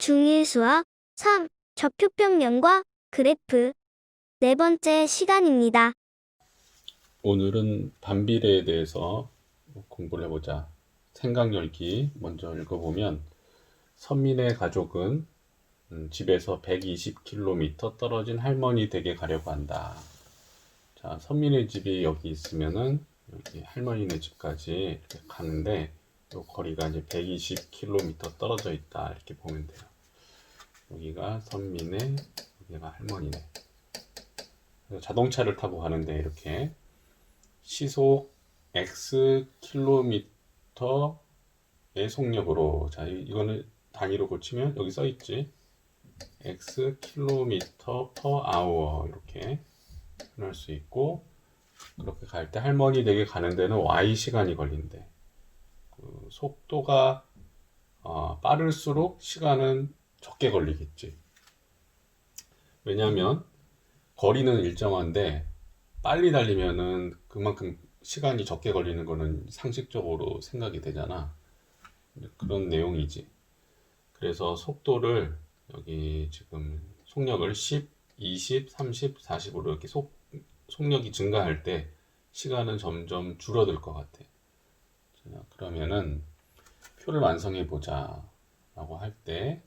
중위수학 3. 좌표평면과 그래프. 네 번째 시간입니다. 오늘은 반비례에 대해서 공부를 해보자. 생각열기 먼저 읽어보면 선민의 가족은 집에서 120km 떨어진 할머니 댁에 가려고 한다. 자, 선민의 집이 여기 있으면은 여기 할머니네 집까지 이렇게 가는데 이 거리가 이제 120km 떨어져 있다 이렇게 보면 돼요. 여기가 선민의, 여기가 할머니네. 그래서 자동차를 타고 가는데 이렇게 시속 x 킬로미터의 속력으로, 자 이거는 단위로 고치면 여기 써 있지, x 킬로미터 per hour 이렇게 표현할 수 있고, 그렇게 갈 때 할머니 댁에 가는 데는 y 시간이 걸린대. 그 속도가 빠를수록 시간은 적게 걸리겠지. 왜냐하면 거리는 일정한데 빨리 달리면은 그만큼 시간이 적게 걸리는 거는 상식적으로 생각이 되잖아. 그런 내용이지. 그래서 속도를 여기 지금 속력을 10, 20, 30, 40으로 이렇게 속력이 증가할 때 시간은 점점 줄어들 것 같아. 자, 그러면은 표를 완성해 보자 라고 할 때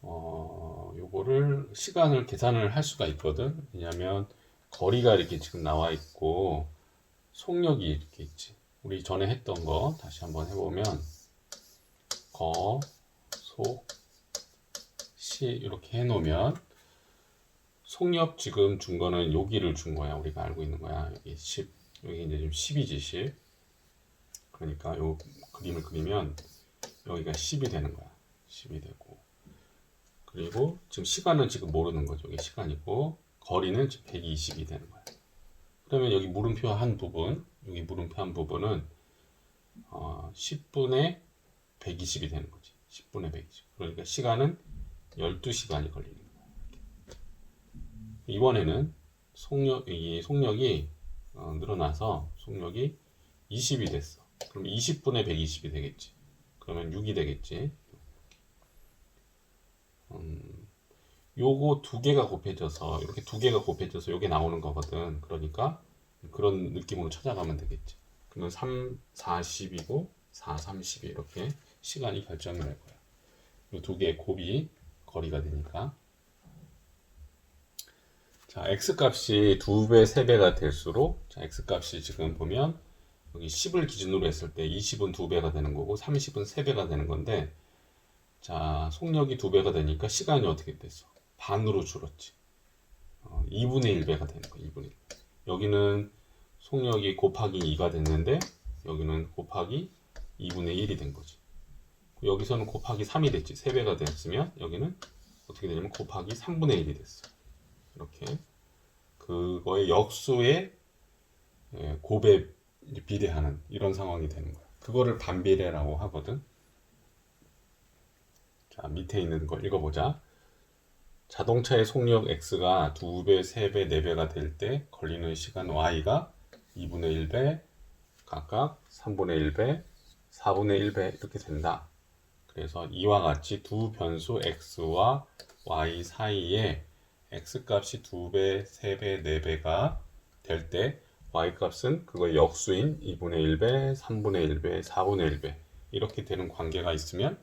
요거를 시간을 계산을 할 수가 있거든. 왜냐면 거리가 이렇게 지금 나와 있고 속력이 이렇게 있지. 우리 전에 했던 거 다시 한번 해보면 거, 속, 시 이렇게 해놓으면 속력 지금 준 거는 여기를 준 거야. 우리가 알고 있는 거야. 여기 10, 여기 이제 지금 10이지 10. 그러니까 요 그림을 그리면 여기가 10이 되는 거야. 10이 되고, 그리고 지금 시간은 지금 모르는 거죠. 이게 시간이고 거리는 지금 120이 되는 거야. 그러면 여기 물음표 한 부분, 여기 물음표 한 부분은 10분의 120이 되는 거지. 10분의 120. 그러니까 시간은 12시간이 걸리는 거야. 이번에는 이 속력이 늘어나서 속력이 20이 됐어. 그럼 20분의 120이 되겠지. 그러면 6이 되겠지. 요거 두 개가 곱해져서, 이렇게 두 개가 곱해져서 요게 나오는 거거든. 그러니까 그런 느낌으로 찾아가면 되겠지. 그러면 3, 40이고 4, 30이 이렇게 시간이 결정이 될 거야. 이 두 개의 곱이 거리가 되니까. 자, x 값이 2배, 3배가 될수록, 자, x 값이 지금 보면 여기 10을 기준으로 했을 때 20은 2배가 되는 거고 30은 3배가 되는 건데, 자, 속력이 2배가 되니까 시간이 어떻게 됐어? 반으로 줄었지. 2분의 1배가 되는 거야. 2분의 1. 여기는 속력이 곱하기 2가 됐는데 여기는 곱하기 2분의 1이 된 거지. 여기서는 곱하기 3이 됐지. 3배가 됐으면 여기는 어떻게 되냐면 곱하기 3분의 1이 됐어. 이렇게 그거의 역수의 곱에 비례하는 이런 상황이 되는 거야. 그거를 반비례라고 하거든. 자, 밑에 있는 거 읽어보자. 자동차의 속력 x가 2배, 3배, 4배가 될 때 걸리는 시간 y가 2분의 1배, 각각 3분의 1배, 4분의 1배 이렇게 된다. 그래서 이와 같이 두 변수 x와 y 사이에 x 값이 2배, 3배, 4배가 될 때 y 값은 그거의 역수인 2분의 1배, 3분의 1배, 4분의 1배 이렇게 되는 관계가 있으면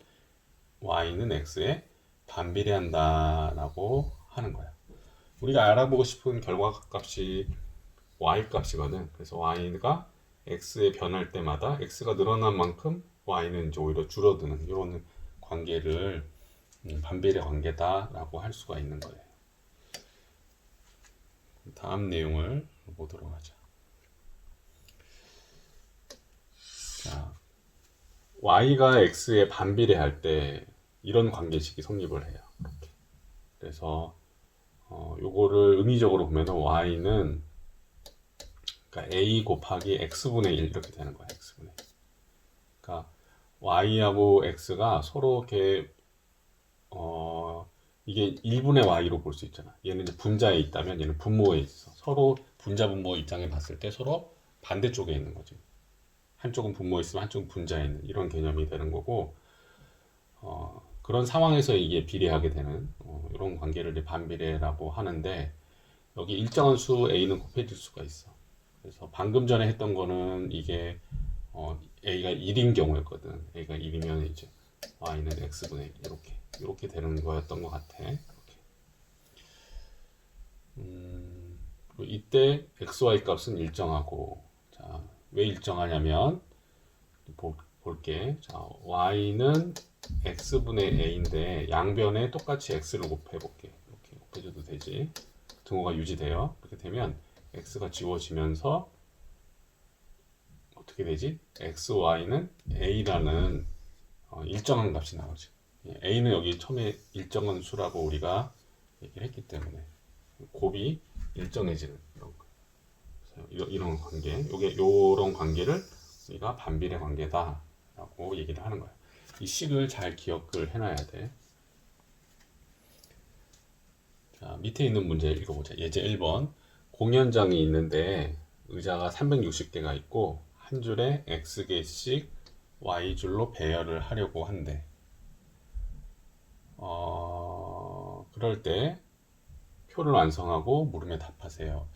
y는 x에 반비례한다라고 하는 거야. 우리가 알아보고 싶은 결과값이 y 값이거든. 그래서 y가 x에 변할 때마다 x가 늘어난 만큼 y는 이제 오히려 줄어드는 이런 관계를 반비례 관계다라고 할 수가 있는 거예요. 다음 내용을 보도록 하자. 자, y가 x에 반비례할 때 이런 관계식이 성립을 해요. 이렇게. 그래서 요거를 의미적으로 보면 y는 그러니까 a 곱하기 x분의 1 이렇게 되는 거야. x분의 1. 그러니까 y하고 x가 서로 이렇게 이게 1분의 y로 볼 수 있잖아. 얘는 이제 분자에 있다면 얘는 분모에 있어. 서로 분자 분모 입장에 봤을 때 서로 반대쪽에 있는 거지. 한쪽은 분모에 있으면 한쪽은 분자에 있는 이런 개념이 되는 거고, 그런 상황에서 이게 비례하게 되는 이런 관계를 이제 반비례라고 하는데 여기 일정한 수 a는 곱해질 수가 있어. 그래서 방금 전에 했던 거는 이게 a가 1인 경우였거든. a가 1이면 이제 y는 x분의 1 이렇게 되는 거였던 것 같아. 이렇게. 그리고 이때 xy 값은 일정하고 자, 왜 일정하냐면 볼게. 자, y는 x분의 a인데 양변에 똑같이 x를 곱해볼게. 이렇게 곱해줘도 되지. 등호가 유지돼요. 이렇게 되면 x가 지워지면서 어떻게 되지? xy는 a라는 일정한 값이 나오지. a는 여기 처음에 일정한 수라고 우리가 얘기를 했기 때문에 곱이 일정해지는 이런 거. 이런 관계, 이런 관계를 우리가 반비례 관계다라고 얘기를 하는 거야. 이 식을 잘 기억을 해놔야 돼. 자, 밑에 있는 문제 읽어보자. 예제 1번. 공연장이 있는데 의자가 360개가 있고 한 줄에 X개씩 Y줄로 배열을 하려고 한대. 그럴 때 표를 완성하고 물음에 답하세요.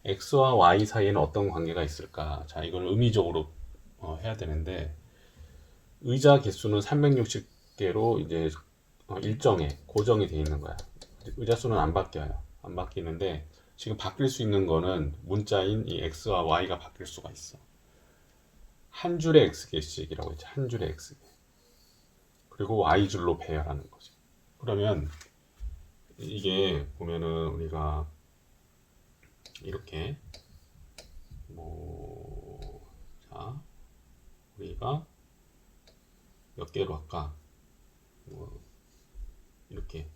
X와 Y 사이에는 어떤 관계가 있을까? 자, 이걸 의미적으로 해야 되는데 의자 개수는 360개로 이제 고정이 되어 있는 거야. 의자 수는 안 바뀌어요. 안 바뀌는데 지금 바뀔 수 있는 거는 문자인 이 X와 Y가 바뀔 수가 있어. 한 줄에 X개씩이라고 했지. 한 줄에 X개. 그리고 Y줄로 배열하는 거지. 그러면 이게 보면은 우리가 이렇게 자, 우리가 몇 개로 할까? 이렇게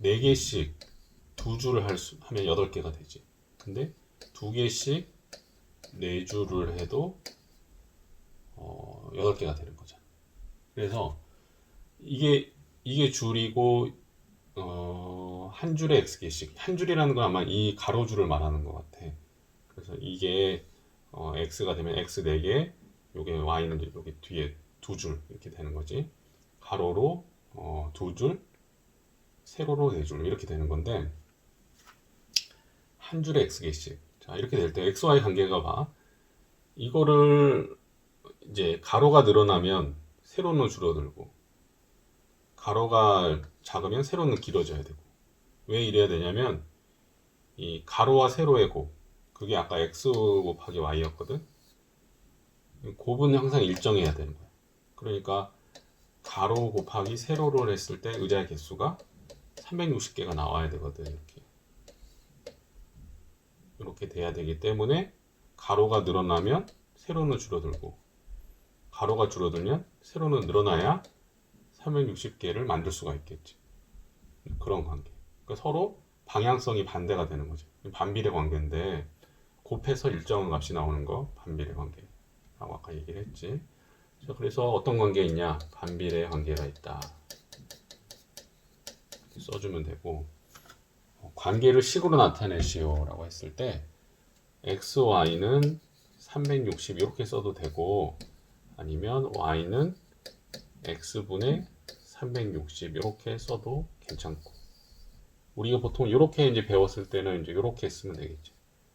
4개씩 두 줄을 하면 8개가 되지. 근데 2개씩 4줄을 해도 8개가 되는 거잖아. 그래서 이게 줄이고 한 줄에 x개씩. 한 줄이라는 건 아마 이 가로줄을 말하는 것 같아. 그래서 이게 x가 되면 x 4개, 요게 y는 여기 뒤에 2줄 이렇게 되는 거지. 가로로 2줄, 세로로 4줄 이렇게 되는 건데 한 줄에 x개씩. 자, 이렇게 될 때 xy 관계가 봐. 이거를 이제 가로가 늘어나면 세로는 줄어들고 가로가 작으면 세로는 길어져야 되고 왜 이래야 되냐면 이 가로와 세로의 곱 그게 아까 x 곱하기 y였거든. 곱은 항상 일정해야 되는 거야. 그러니까 가로 곱하기 세로를 했을 때 의자의 개수가 360개가 나와야 되거든. 이렇게 돼야 되기 때문에 가로가 늘어나면 세로는 줄어들고 가로가 줄어들면 세로는 늘어나야 360개를 만들 수가 있겠지. 그런 관계. 그러니까 서로 방향성이 반대가 되는 거죠. 반비례 관계인데 곱해서 일정한 값이 나오는 거 반비례 관계라고 아까 얘기를 했지. 자, 그래서 어떤 관계 있냐? 반비례 관계가 있다. 써주면 되고 관계를 식으로 나타내시오 라고 했을 때 x, y는 360 이렇게 써도 되고 아니면 y는 x분의 360 이렇게 써도 괜찮고 우리가 보통 이렇게 이제 배웠을 때는 이제 이렇게 쓰면 되겠지.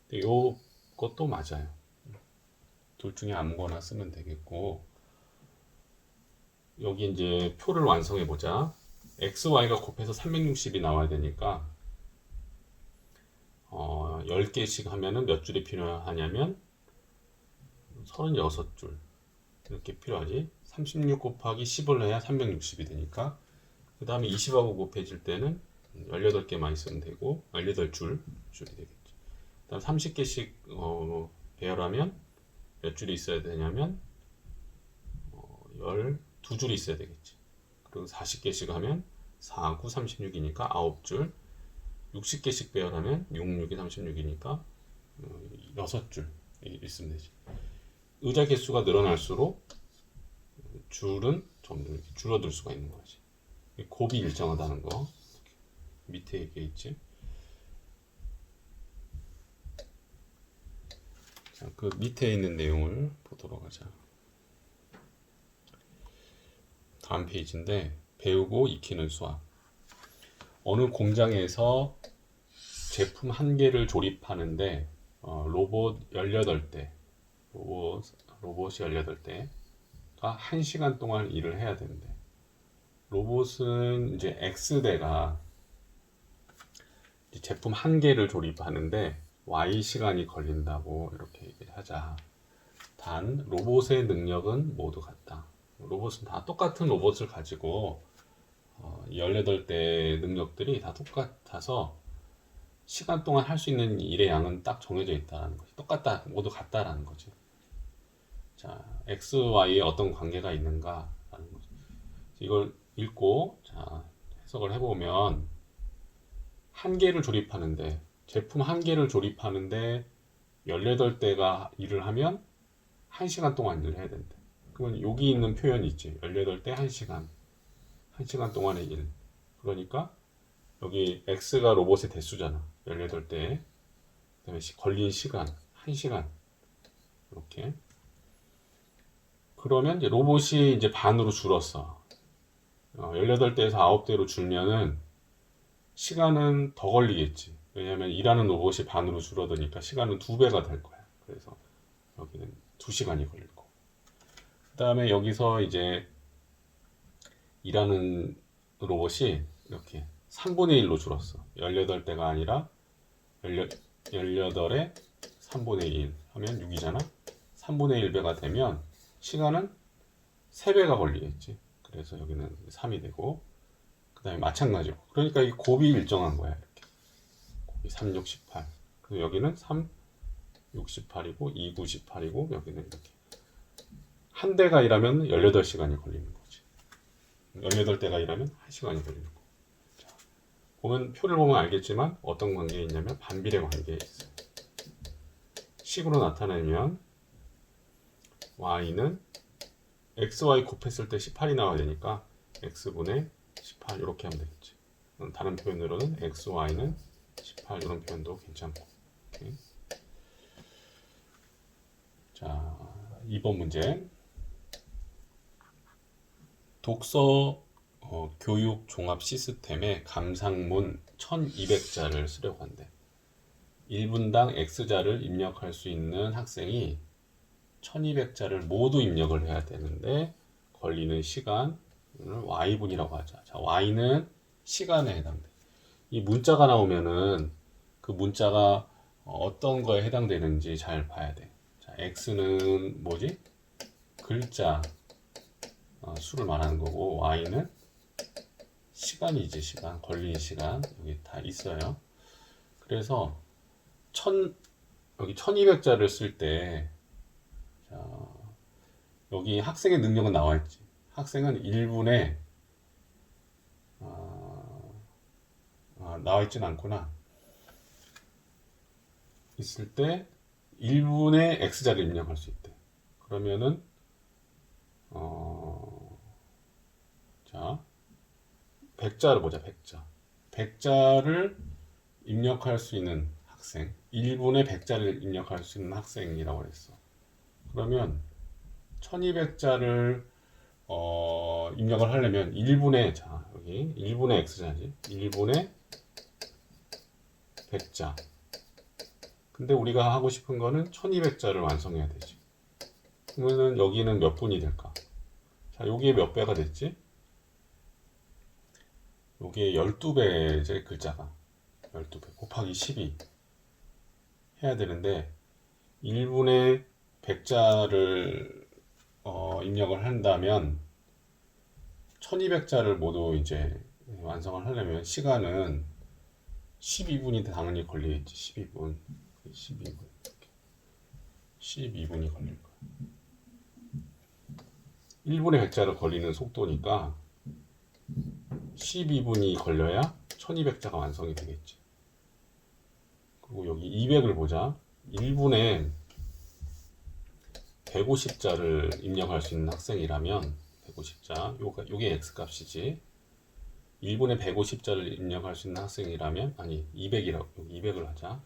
근데 이것도 맞아요. 둘 중에 아무거나 쓰면 되겠고 여기 이제 표를 완성해 보자. x, y가 곱해서 360이 나와야 되니까 10개씩 하면은 몇 줄이 필요하냐면 36줄 이렇게 필요하지. 36 곱하기 10을 해야 360이 되니까 그 다음에 20하고 곱해질 때는 18개만 있으면 되고 18줄이 되겠지. 그 다음 30개씩 배열하면 몇 줄이 있어야 되냐면 12줄이 있어야 되겠지. 그리고 40개씩 하면 4, 9, 36이니까 9줄 60개씩 배열하면 6, 6이 36이니까 6줄 있으면 되지. 의자 개수가 늘어날수록 줄은 점점 이렇게 줄어들 수가 있는 거지. 곱이 일정하다는 거 밑에 얘기해 있지. 자, 그 밑에 있는 내용을 보도록 하자. 다음 페이지인데 배우고 익히는 수학. 어느 공장에서 제품 한 개를 조립하는데 로봇 18대, 로봇이 18대가 1시간 동안 일을 해야 된대. 로봇은 이제 X대가 제품 한 개를 조립하는데 Y 시간이 걸린다고 이렇게 얘기를 하자. 단 로봇의 능력은 모두 같다. 로봇은 다 똑같은 로봇을 가지고 18대 능력들이 다 똑같아서 시간 동안 할 수 있는 일의 양은 딱 정해져 있다는 거지. 똑같다, 모두 같다라는 거지. 자, X, Y에 어떤 관계가 있는가라는 거지. 이걸 읽고 자, 해석을 해보면 한 개를 조립하는데 제품 한 개를 조립하는데 18대가 일을 하면 1시간 동안 일을 해야 된대. 그러면 여기 있는 표현이 있지. 18대 1시간. 1시간 동안의 일. 그러니까 여기 X가 로봇의 대수잖아. 18대. 그다음에 걸린 시간 1시간. 이렇게. 그러면 이제 로봇이 이제 반으로 줄었어. 18대에서 9대로 줄면은 시간은 더 걸리겠지. 왜냐면 일하는 로봇이 반으로 줄어드니까 시간은 2배가 될 거야. 그래서 여기는 2시간이 걸릴 거고. 그 다음에 여기서 이제 일하는 로봇이 이렇게 3분의 1로 줄었어. 18대가 아니라 18에 3분의 1 하면 6이잖아. 3분의 1배가 되면 시간은 3배가 걸리겠지. 그래서 여기는 3이 되고, 그 다음에 마찬가지고. 그러니까 이 곱이 일정한 거야. 이렇게. 곱이 3, 6, 18. 그리고 여기는 3, 68이고, 2, 9, 18이고, 여기는 이렇게. 한 대가 일하면 18시간이 걸리는 거지. 18대가 일하면 1시간이 걸리는 거. 자, 보면, 표를 보면 알겠지만, 어떤 관계에 있냐면, 반비례 관계에 있어요. 식으로 나타내면, y는 xy 곱했을 때 18이 나와야 되니까 x분의 18 이렇게 하면 되겠지. 다른 표현으로는 xy는 18 이런 표현도 괜찮고. 오케이. 자, 2번 문제. 독서 교육 종합 시스템에 감상문 1200자를 쓰려고 한대. 1분당 x자를 입력할 수 있는 학생이 1200자를 모두 입력을 해야 되는데 걸리는 시간을 y분이라고 하자. 자, y는 시간에 해당돼. 이 문자가 나오면은 그 문자가 어떤 거에 해당되는지 잘 봐야 돼. 자, x는 뭐지? 글자 수를 말하는 거고 y는 시간이지. 시간, 걸리는 시간 여기 다 있어요. 그래서 여기 1200자를 쓸때 여기 학생의 능력은 나와 있지. 학생은 1분에 나와 있진 않구나. 있을 때 1분에 x자를 입력할 수 있대. 그러면은 자 100자를 보자. 100자. 100자를 입력할 수 있는 학생. 1분에 100자를 입력할 수 있는 학생이라고 했어. 그러면 1200자를 입력을 하려면 1분의 자 여기 1분의 x자지 1분의 100자. 근데 우리가 하고 싶은 거는 1200자를 완성해야 되지. 그러면은 여기는 몇 분이 될까? 자, 여기에 몇 배가 됐지? 여기에 12배제 글자가 12배 곱하기 12 해야 되는데 1분의 100자를 입력을 한다면 1200자를 모두 이제 완성을 하려면 시간은 12분이 당연히 걸리겠지. 12분 12분이 걸릴 거야. 1분의 100자를 걸리는 속도니까 12분이 걸려야 1200자가 완성이 되겠지. 그리고 여기 200을 보자. 1분에 150자를 입력할 수 있는 학생이라면 150자, 요게 x값이지. 1분에 150자를 입력할 수 있는 학생이라면 아니 200이라고 여기 200을 하자.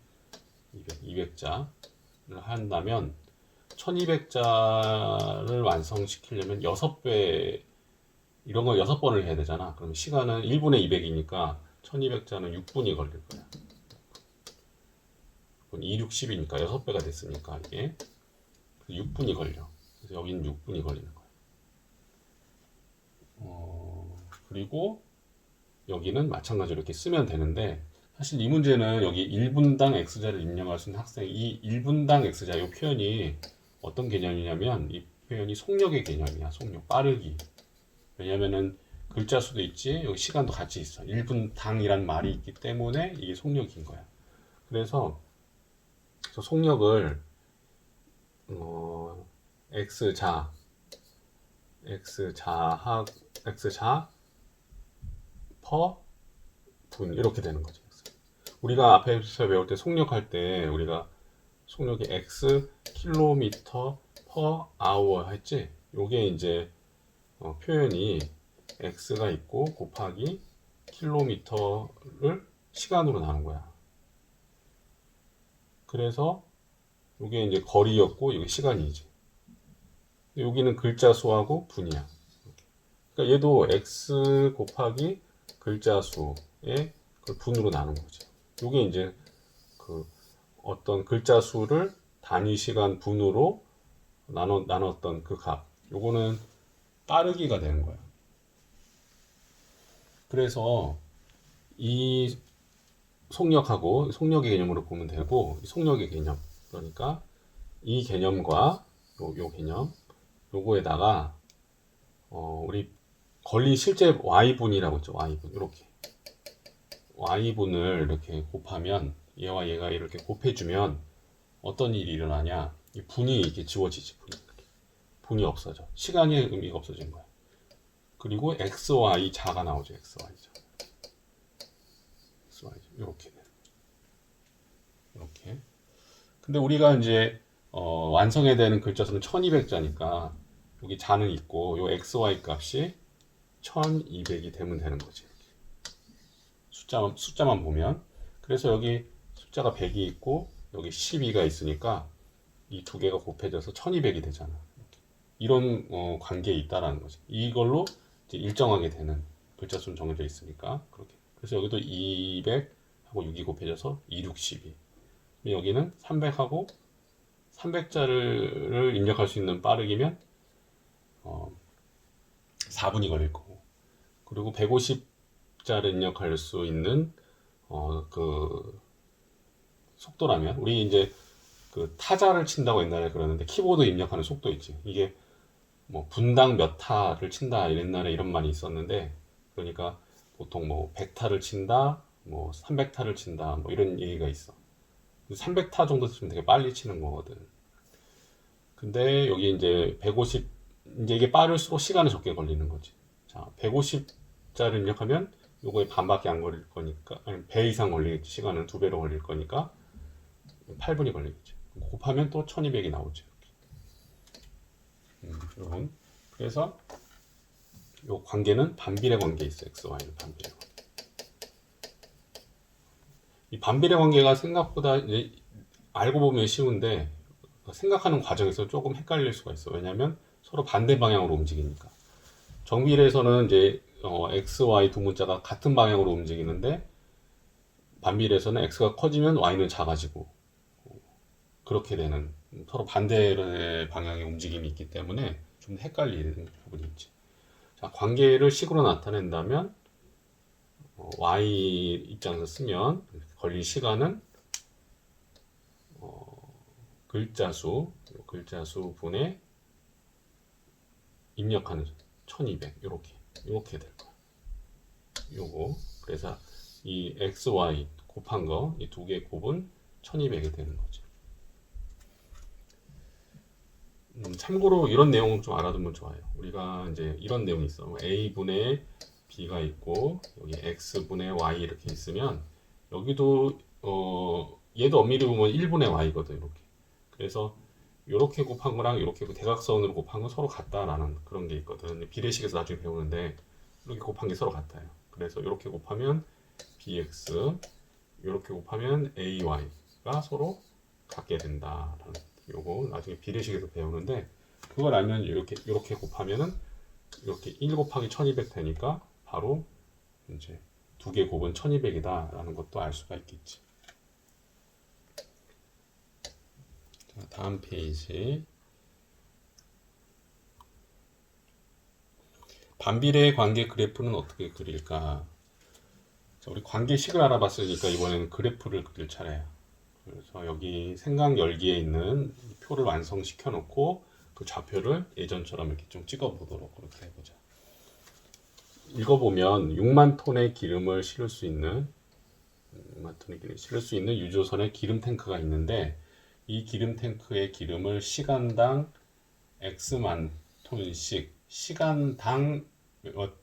200자를 한다면 1200자를 완성시키려면 6배의 이런 걸 6번을 해야 되잖아. 그럼 시간은 1분의 200이니까 1200자는 6분이 걸릴 거야. 2, 6, 10이니까 6배가 됐으니까 이게 6분이 걸려. 그래서 여기는 6분이 걸리는 거야. 그리고 여기는 마찬가지로 이렇게 쓰면 되는데 사실 이 문제는 여기 1분당 x자를 입력할 수 있는 학생이 이 1분당 x자 이 표현이 어떤 개념이냐면 이 표현이 속력의 개념이야. 속력, 빠르기. 왜냐면은 글자 수도 있지 여기 시간도 같이 있어. 1분당이란 말이 있기 때문에 이게 속력인 거야. 그래서 속력을 x자 퍼 분 이렇게 되는 거지. 우리가 앞에서 배울 때 속력할 때 우리가 속력이 x 킬로미터 퍼 아워 했지. 요게 이제 표현이 x가 있고 곱하기 킬로미터를 시간으로 나눈 거야. 그래서 요게 이제 거리였고 여기 시간이지. 여기는 글자 수하고 분이야. 그러니까 얘도 x 곱하기 글자 수의 그 분으로 나눈 거지. 요게 이제 그 어떤 글자 수를 단위 시간 분으로 나눴던 그 값. 요거는 빠르기가 되는 거야. 그래서 이 속력하고 속력의 개념으로 보면 되고 속력의 개념. 그러니까 이 개념과 요 개념 요거에다가 우리 걸린 실제 y분이라고 있죠. y분 이렇게 y분을 이렇게 곱하면 얘와 얘가 이렇게 곱해주면 어떤 일이 일어나냐? 이 분이 이렇게 지워지지. 분이 없어져. 시간의 의미가 없어진 거야. 그리고 xy 자가 나오죠. xy 자. 이렇게 이렇게. 근데 우리가 이제 완성해야 되는 글자 수는 1200자니까 여기 자는 있고 요 xy 값이 1200이 되면 되는 거지. 숫자만 보면. 그래서 여기 숫자가 100이 있고 여기 12가 있으니까 이 두 개가 곱해져서 1200이 되잖아. 이런 관계에 있다라는 거지. 이걸로 이제 일정하게 되는 글자 수는 정해져 있으니까 그렇게. 그래서 여기도 200하고 6이 곱해져서 2, 6, 12. 여기는 300하고 300자를 입력할 수 있는 빠르기면 4분이 걸릴 거고. 그리고 150자를 입력할 수 있는 그 속도라면 우리 이제 그 타자를 친다고 옛날에 그러는데 키보드 입력하는 속도 있지. 이게 뭐 분당 몇 타를 친다 옛날에 이런 말이 있었는데 그러니까 보통 뭐 100타를 친다, 뭐 300타를 친다, 뭐 이런 얘기가 있어. 300타 정도 치면 되게 빨리 치는 거거든. 근데 여기 이제 150 이제 이게 빠를수록 시간이 적게 걸리는 거지. 자, 150자를 입력하면 요거에 반밖에 안 걸릴 거니까 아니 배 이상 걸리겠지. 시간은 2배로 걸릴 거니까 8분이 걸리겠지. 곱하면 또 1200이 나오죠. 이런. 그래서 요 관계는 반비례 관계에 있어. xy는 반비례 관계. 이 반비례 관계가 생각보다 이제 알고 보면 쉬운데 생각하는 과정에서 조금 헷갈릴 수가 있어. 왜냐하면 서로 반대 방향으로 움직이니까. 정비례에서는 이제 x, y 두 문자가 같은 방향으로 움직이는데 반비례에서는 x가 커지면 y는 작아지고 그렇게 되는 서로 반대 방향의 움직임이 있기 때문에 좀 헷갈리는 부분이 있지. 자, 관계를 식으로 나타낸다면 y 입장에서 쓰면 걸린 시간은 글자 수 분의 입력하는 1200 이렇게 될 거야. 요거 그래서 이 x, y 곱한 거 이 두 개 곱은 1200이 되는 거지. 참고로 이런 내용 좀 알아두면 좋아요. 우리가 이제 이런 내용이 있어. a분의 b가 있고 여기 x분의 y 이렇게 있으면 여기도 얘도 엄밀히 보면 1분의 y거든. 이렇게. 그래서 이렇게 곱한 거랑 이렇게 대각선으로 곱한 건 서로 같다라는 그런 게 있거든. 비례식에서 나중에 배우는데 이렇게 곱한 게 서로 같아요. 그래서 이렇게 곱하면 bx, 이렇게 곱하면 ay가 서로 같게 된다라는 요거 나중에 비례식에서 배우는데 그걸 알면 이렇게 곱하면은 이렇게 1 곱하기 1200 되니까 바로 이제 두 개 곱은 1200이다 라는 것도 알 수가 있겠지. 자, 다음 페이지. 반비례의 관계 그래프는 어떻게 그릴까? 자, 우리 관계식을 알아봤으니까 이번에는 그래프를 그릴 차례야. 그래서 여기 생각 열기에 있는 표를 완성시켜 놓고 그 좌표를 예전처럼 이렇게 좀 찍어 보도록 그렇게 해보자. 읽어보면 6만 톤의 기름을 실을 수 있는 6만 톤의 기름을 실을 수 있는 유조선의 기름 탱크가 있는데 이 기름 탱크의 기름을 시간당 X만 톤씩 시간당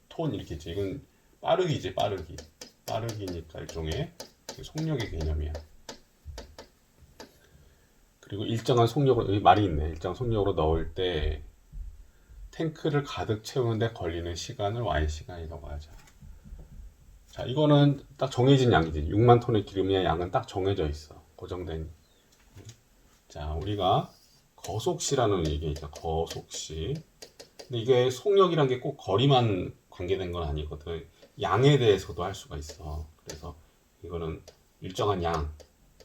톤 이렇게 있지. 이건 빠르기지 빠르기. 빠르기니까 일종의 속력의 개념이야. 그리고 일정한 속력으로 여기 말이 있네. 일정한 속력으로 넣을 때 탱크를 가득 채우는데 걸리는 시간을 Y시간이라고 하자. 자, 이거는 딱 정해진 양이지. 6만 톤의 기름의 양은 딱 정해져 있어. 고정된. 자, 우리가 거속시라는 얘기 있죠. 거속시. 근데 이게 속력이란 게 꼭 거리만 관계된 건 아니거든. 양에 대해서도 할 수가 있어. 그래서 이거는 일정한 양.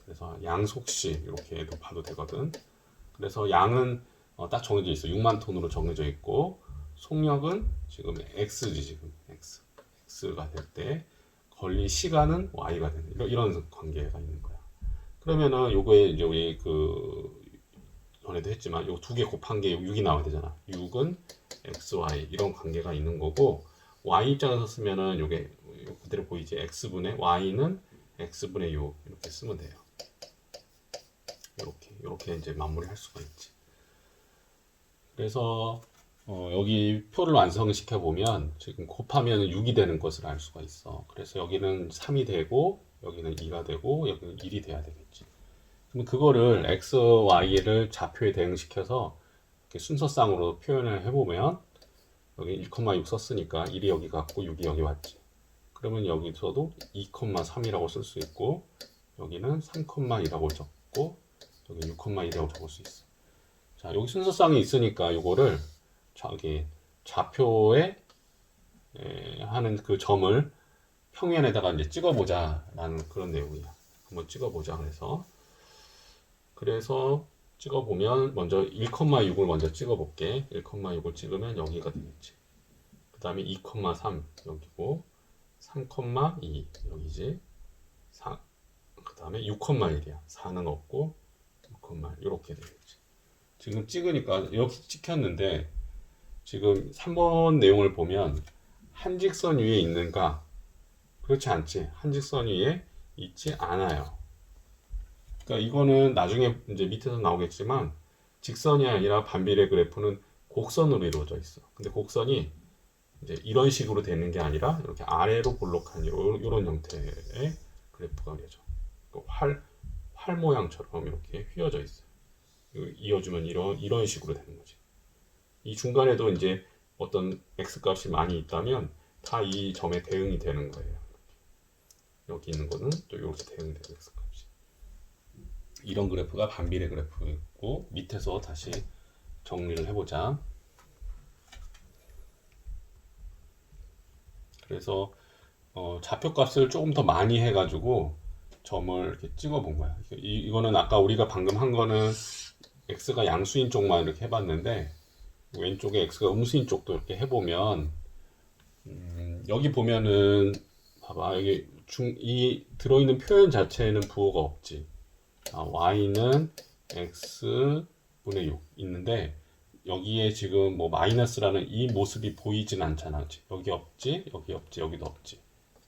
그래서 양속시 이렇게도 봐도 되거든. 그래서 양은 딱 정해져 있어. 6만 톤으로 정해져 있고 속력은 지금 x지 지금 x. x가 될 때 걸린 시간은 y가 되는 이런 관계가 있는 거야. 그러면은 요거에 이제 우리 그 전에도 했지만 요 두 개 곱한 게 6이 나와야 되잖아. 6은 x, y 이런 관계가 있는 거고 y 입장에서 쓰면은 요게 그대로 보이지. x분의 y는 x분의 6 이렇게 쓰면 돼요. 이렇게 이제 마무리할 수가 있지. 그래서 여기 표를 완성시켜 보면 지금 곱하면 6이 되는 것을 알 수가 있어. 그래서 여기는 3이 되고 여기는 2가 되고 여기는 1이 돼야 되겠지. 그럼 그거를 x, y를 좌표에 대응시켜서 이렇게 순서상으로 표현을 해보면 여기 1,6 썼으니까 1이 여기 갔고 6이 여기 왔지. 그러면 여기서도 2,3이라고 쓸 수 있고 여기는 3,2라고 적고 여기 6,1이라고 적을 수 있어. 자, 여기 순서상이 있으니까 이거를 저기 좌표에 하는 그 점을 평면에다가 이제 찍어보자라는 그런 내용이야. 한번 찍어보자. 그래서 찍어보면 먼저 1,6을 먼저 찍어볼게. 1,6을 찍으면 여기가 되겠지. 그 다음에 2,3 여기고 3,2 여기지. 그 다음에 6,1이야. 4는 없고 6,1 이렇게 되겠지. 지금 찍으니까 이렇게 찍혔는데 지금 3번 내용을 보면 한직선 위에 있는가? 그렇지 않지. 한직선 위에 있지 않아요. 그러니까 이거는 나중에 이제 밑에서 나오겠지만 직선이 아니라 반비례 그래프는 곡선으로 이루어져 있어. 근데 곡선이 이제 이런 식으로 되는 게 아니라 이렇게 아래로 볼록한 이런 형태의 그래프가 그려져. 활 모양처럼 이렇게 휘어져 있어요. 이어주면 이런 식으로 되는 거지. 이 중간에도 이제 어떤 x 값이 많이 있다면 다 이 점에 대응이 되는 거예요. 여기 있는 거는 또 이렇게 대응이 되는 x 값이. 이런 그래프가 반비례 그래프고 밑에서 다시 정리를 해보자. 그래서 좌표값을 조금 더 많이 해가지고 점을 이렇게 찍어본 거야. 이거는 아까 우리가 방금 한 거는 x가 양수인 쪽만 이렇게 해봤는데 왼쪽에 x가 음수인 쪽도 이렇게 해보면 여기 보면은 봐봐 여기 이 들어있는 표현 자체에는 부호가 없지. y는 x분의 6 있는데 여기에 지금 뭐 마이너스라는 이 모습이 보이진 않잖아. 여기 없지, 여기 없지, 여기도 없지.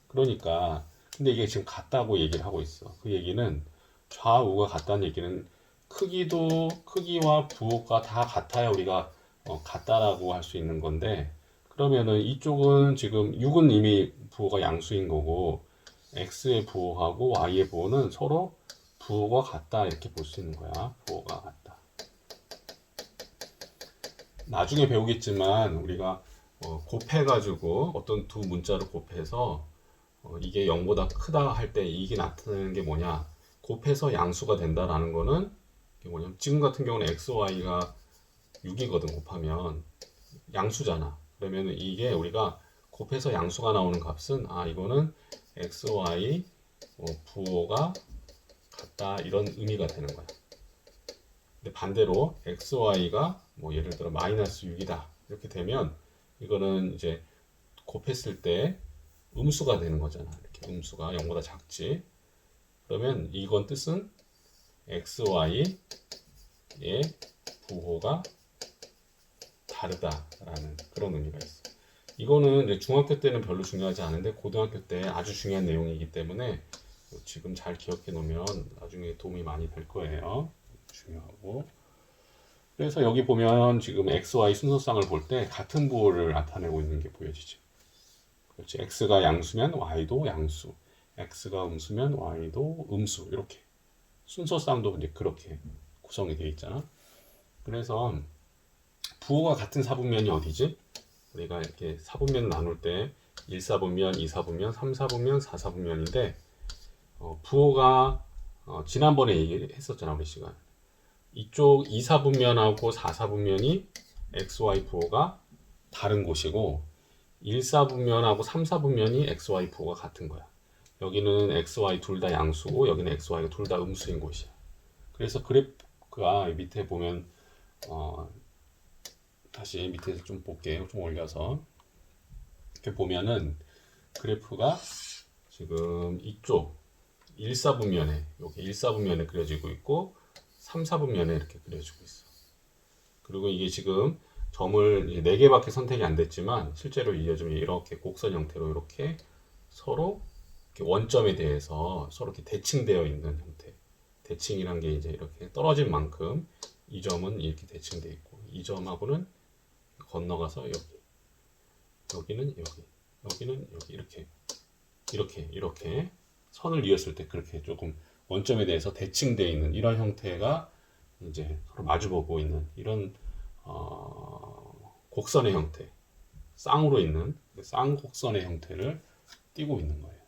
그러니까 근데 이게 지금 같다고 얘기를 하고 있어. 그 얘기는 좌우가 같다는 얘기는 크기와 부호가 다 같아야 우리가 같다라고 할 수 있는 건데 그러면은 이쪽은 지금 6은 이미 부호가 양수인 거고 x의 부호하고 y의 부호는 서로 부호가 같다 이렇게 볼 수 있는 거야. 부호가 같다. 나중에 배우겠지만 우리가 곱해가지고 어떤 두 문자를 곱해서 이게 0보다 크다 할 때 이게 나타나는 게 뭐냐? 곱해서 양수가 된다라는 거는 이게 뭐냐면 지금 같은 경우는 x, y가 6이거든 곱하면 양수잖아. 그러면 이게 우리가 곱해서 양수가 나오는 값은 이거는 x, y 부호가 같다 이런 의미가 되는 거야. 근데 반대로 x, y가 뭐 예를 들어 마이너스 6이다 이렇게 되면 이거는 이제 곱했을 때 음수가 되는 거잖아. 이렇게 음수가 0보다 작지. 그러면 이건 뜻은 x, y의 부호가 다르다라는 그런 의미가 있어. 이거는 이제 중학교 때는 별로 중요하지 않은데 고등학교 때 아주 중요한 내용이기 때문에 지금 잘 기억해 놓으면 나중에 도움이 많이 될 거예요. 중요하고. 그래서 여기 보면 지금 x, y 순서상을 볼 때 같은 부호를 나타내고 있는 게 보여지죠. 그렇지. x가 양수면 y도 양수, x가 음수면 y도 음수 이렇게 순서상도 이제 그렇게 구성이 되어 있잖아. 그래서 부호가 같은 사분면이 어디지? 우리가 이렇게 사분면 나눌 때 1사분면, 2사분면, 3사분면, 4사분면인데 부호가 지난번에 얘기했었잖아 우리 시간. 이쪽 2사분면하고 4사분면이 XY 부호가 다른 곳이고 1사분면하고 3사분면이 XY 부호가 같은 거야. 여기는 XY 둘 다 양수고 여기는 XY가 둘 다 음수인 곳이야. 그래서 그래프가 밑에 보면 다시 밑에서 좀 볼게요. 좀 올려서 이렇게 보면은 그래프가 지금 이쪽 1사분면에 여기 1사분면에 그려지고 있고 3사분면에 이렇게 그려지고 있어. 그리고 이게 지금 점을 4개밖에 선택이 안 됐지만 실제로 이어지면 이렇게 곡선 형태로 이렇게 서로 이렇게 원점에 대해서 서로 이렇게 대칭되어 있는 형태. 대칭이란 게 이제 이렇게 떨어진 만큼 이 점은 이렇게 대칭되어 있고 이 점하고는 건너가서 여기, 여기는 여기, 여기는 여기 이렇게 선을 이었을 때 그렇게 조금 원점에 대해서 대칭되어 있는 이런 형태가 이제 서로 마주보고 있는 이런 곡선의 형태, 쌍으로 있는 쌍곡선의 형태를 띠고 있는 거예요.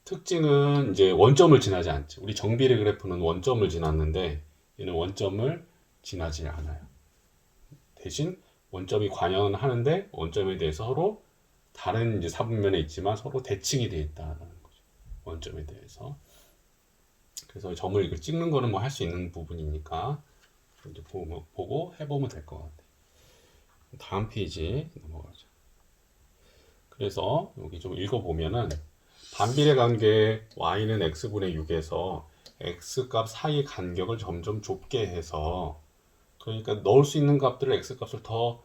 특징은 이제 원점을 지나지 않지. 우리 정비례 그래프는 원점을 지났는데 얘는 원점을 지나지 않아요. 대신 원점이 관여하는데 원점에 대해서 서로 다른 이제 사분면에 있지만 서로 대칭이 되어 있다는 거죠. 원점에 대해서. 그래서 점을 이걸 찍는 거는 뭐 할 수 있는 부분이니까 이제 보고 해보면 될 것 같아요. 다음 페이지 넘어가죠. 그래서 여기 좀 읽어보면은 반비례 관계 y는 x분의 6에서 x값 사이 간격을 점점 좁게 해서 그러니까 넣을 수 있는 값들을 x값을 더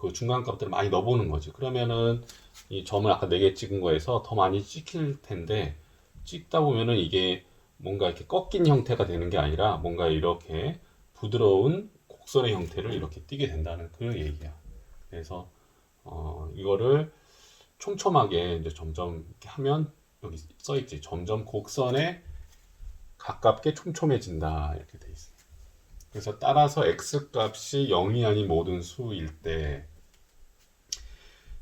그 중간 값들을 많이 넣어보는 거지. 그러면은 이 점을 아까 4개 찍은 거에서 더 많이 찍힐 텐데 찍다 보면은 이게 뭔가 이렇게 꺾인 형태가 되는 게 아니라 뭔가 이렇게 부드러운 곡선의 형태를 이렇게 띠게 된다는 그 얘기야. 그래서 이거를 촘촘하게 이제 점점 이렇게 하면 여기 써 있지. 점점 곡선에 가깝게 촘촘해진다 이렇게 돼 있어. 그래서 따라서 x 값이 0이 아닌 모든 수일 때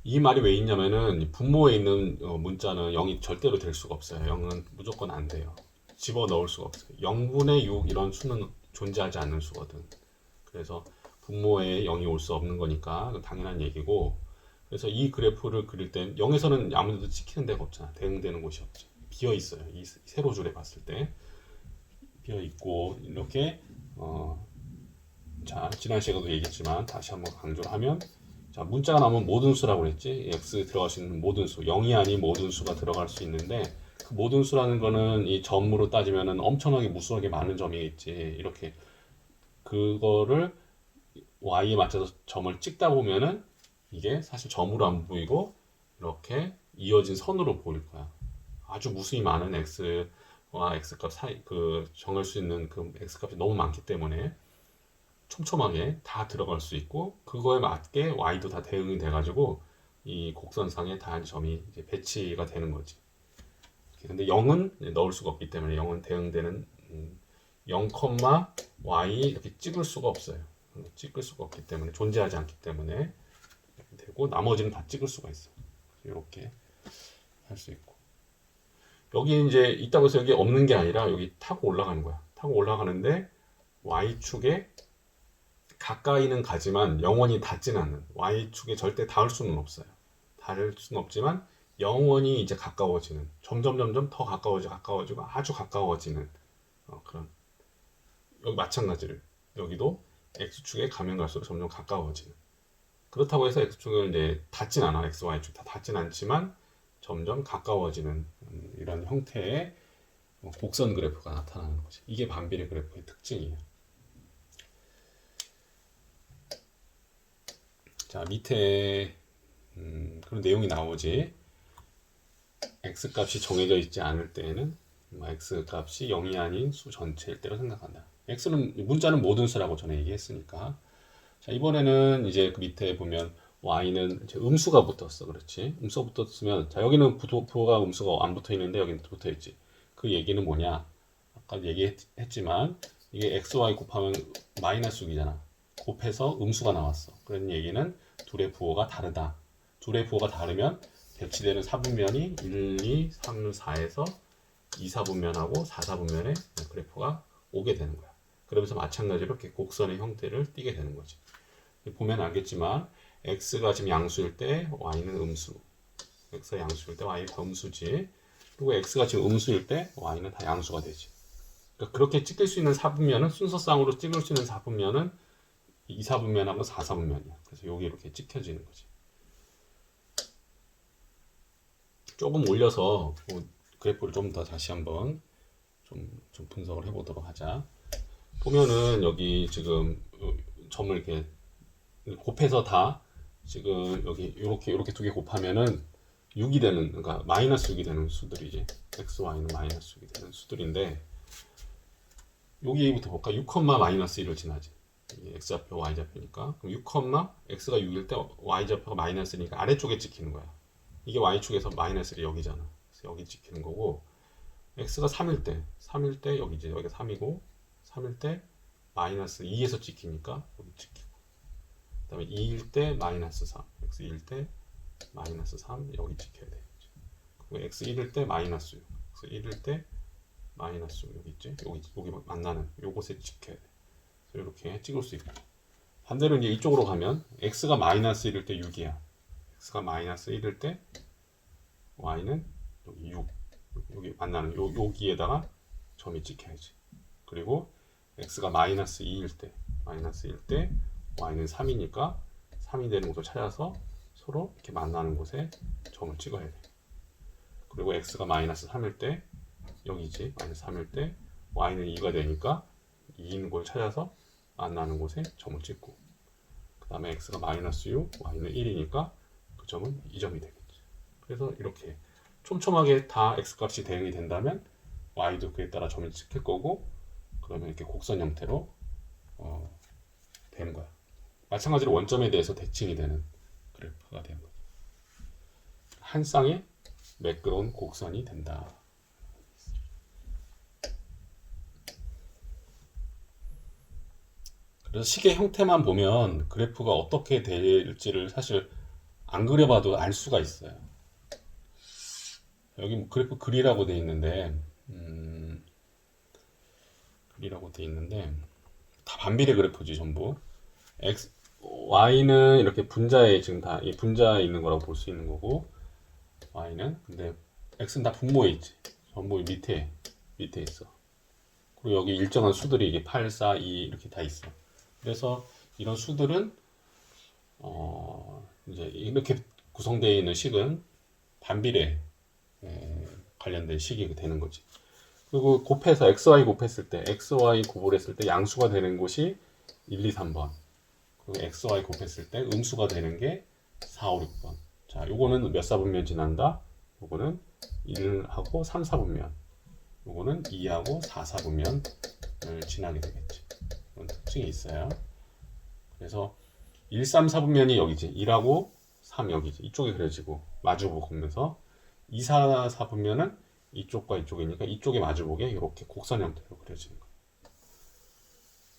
이 말이 왜 있냐면은 분모에 있는 문자는 0이 절대로 될 수가 없어요. 0은 무조건 안 돼요. 집어 넣을 수가 없어요. 0분의 6 이런 수는 존재하지 않는 수거든. 그래서 분모에 0이 올 수 없는 거니까 당연한 얘기고 그래서 이 그래프를 그릴 땐 0에서는 아무데도 찍히는 데가 없잖아. 대응되는 곳이 없지. 비어 있어요. 이 세로줄에 봤을 때 비어 있고 이렇게 자 지난 시간에도 얘기했지만 다시 한번 강조를 하면 자 문자가 나오면 모든 수라고 그랬지. x 들어갈 수 있는 모든 수 0이 아닌 모든 수가 들어갈 수 있는데 그 모든 수라는 거는 이 점으로 따지면은 엄청나게 무수하게 많은 점이 있지. 이렇게 그거를 y에 맞춰서 점을 찍다 보면은 이게 사실 점으로 안 보이고 이렇게 이어진 선으로 보일 거야. 아주 무수히 많은 x와 x값 사이 그 정할 수 있는 그 x값이 너무 많기 때문에 촘촘하게 다 들어갈 수 있고 그거에 맞게 y도 다 대응이 돼가지고 이 곡선상에 다 점이 이제 배치가 되는 거지. 근데 0은 넣을 수가 없기 때문에 0은 대응되는 0, y 이렇게 찍을 수가 없어요. 찍을 수가 없기 때문에 존재하지 않기 때문에 되고 나머지는 다 찍을 수가 있어. 이렇게 할 수 있고 여기 이제 있다고 해서 여기 없는 게 아니라 여기 타고 올라가는 거야. 타고 올라가는데 y축에 가까이는 가지만 영원히 닿지는 않는, y축에 절대 닿을 수는 없어요. 닿을 수는 없지만 영원히 이제 가까워지는, 점점 더 가까워지고 아주 가까워지는 그런. 여기 마찬가지를, 여기도 x축에 가면 갈수록 점점 가까워지는. 그렇다고 해서 x축을 이제 닿진 않아. x, y축 다 닿진 않지만 점점 가까워지는 이런 형태의 곡선 그래프가 나타나는 거지. 이게 반비례 그래프의 특징이에요. 자, 밑에 그런 내용이 나오지. x 값이 정해져 있지 않을 때에는 x 값이 0이 아닌 수 전체일 때로 생각한다. x는 문자는 모든 수라고 전에 얘기했으니까. 자, 이번에는 이제 그 밑에 보면 y는 이제 음수가 붙었어. 그렇지? 음수가 붙었으면, 자, 여기는 부호가 음수가 안 붙어 있는데 여기는 붙어 있지. 그 얘기는 뭐냐? 아까 얘기했지만 이게 xy 곱하면 마이너스 6이잖아. 곱해서 음수가 나왔어. 그런 얘기는 둘의 부호가 다르다. 둘의 부호가 다르면 배치되는 사분면이 1, 2, 3, 4에서 2, 4분면하고 4, 4분면의 그래프가 오게 되는 거야. 그러면서 마찬가지로 이렇게 곡선의 형태를 띠게 되는 거지. 보면 알겠지만 x가 지금 양수일 때 y는 음수, x가 양수일 때 y는 다 음수지. 그리고 x가 지금 음수일 때 y는 다 양수가 되지. 그러니까 그렇게 찍힐 수 있는 사분면은, 순서상으로 찍을 수 있는 사분면은 2, 4분면하고 4, 4분면이야. 그래서 여기 이렇게 찍혀지는 거지. 조금 올려서 그래프를 좀 더 다시 한번 좀 분석을 해보도록 하자. 보면은 여기 지금 점을 이렇게 곱해서 다 지금 여기 이렇게 두 개 곱하면은 6이 되는, 그러니까 마이너스 6이 되는 수들이지. x, y는 마이너스 6이 되는 수들인데, 여기부터 볼까? 6, 마이너스 1을 지나지. 이게 x좌표, y좌표니까. 그럼 6, x가 6일 때 y좌표가 마이너스니까 아래쪽에 찍히는 거야. 이게 y축에서 마이너스 1이 여기잖아. 그래서 여기 찍히는 거고, x가 3일 때 여기지. 여기가 3이고, 3일 때 마이너스 2에서 찍히니까 여기 찍히고, 그 다음에 2일 때 마이너스 3, x 2일 때 마이너스 3 여기 찍혀야 돼. 그리고 x 1일 때 마이너스 6, x 1일 때 마이너스 6 여기 있지. 여기 만나는 요곳에 찍혀야 돼. 그래서 이렇게 찍을 수 있고, 반대로 이제 이쪽으로 가면 x가 마이너스 1일 때 6이야. x가 마이너스 1일 때 y는 여기 6, 여기 만나는 여기에다가 점이 찍혀야지. 그리고 x가 마이너스 2일 때 y는 3이니까 3이 되는 곳을 찾아서 서로 이렇게 만나는 곳에 점을 찍어야 돼. 그리고 x가 마이너스 3일 때 여기지. 마이너스 3일 때 y는 2가 되니까 2인 곳을 찾아서 만나는 곳에 점을 찍고, 그 다음에 x가 마이너스 6, y는 1이니까 그 점은 2점이 되겠지. 그래서 이렇게 촘촘하게 다 x값이 대응이 된다면 y도 그에 따라 점을 찍힐 거고, 그러면 이렇게 곡선 형태로 되는 거야. 마찬가지로 원점에 대해서 대칭이 되는 그래프가 되는 거죠. 한 쌍의 매끄러운 곡선이 된다. 그래서 식의 형태만 보면 그래프가 어떻게 될지를 사실 안 그려봐도 알 수가 있어요. 여기 뭐 그래프 글이라고 돼 있는데, 다 반비례 그래프지 전부. y는 이렇게 분자에 지금 다 이 분자에 있는 거라고 볼 수 있는 거고, y는 근데 x는 다 분모에 있지. 전부 밑에 있어. 그리고 여기 일정한 수들이 이게 8, 4, 2 이렇게 다 있어. 그래서 이런 수들은 이제 이렇게 구성되어 있는 식은 반비례 관련된 식이 되는 거지. 그리고 곱해서 xy 곱했을 때, xy 곱을 했을 때 양수가 되는 곳이 1, 2, 3번. 그리고 xy 곱했을 때 음수가 되는 게 4, 5, 6번. 자, 요거는 몇 사분면 지난다? 요거는 1하고 3, 4분면. 요거는 2하고 4, 4분면을 지나게 되겠지. 그런 특징이 있어요. 그래서 1, 3, 4분면이 여기지. 1하고 3 여기지. 이쪽에 그려지고 마주보고 걷면서 2, 4, 4분면은 이쪽과 이쪽이니까 이쪽에 마주보게 이렇게 곡선 형태로 그려지는 거예요.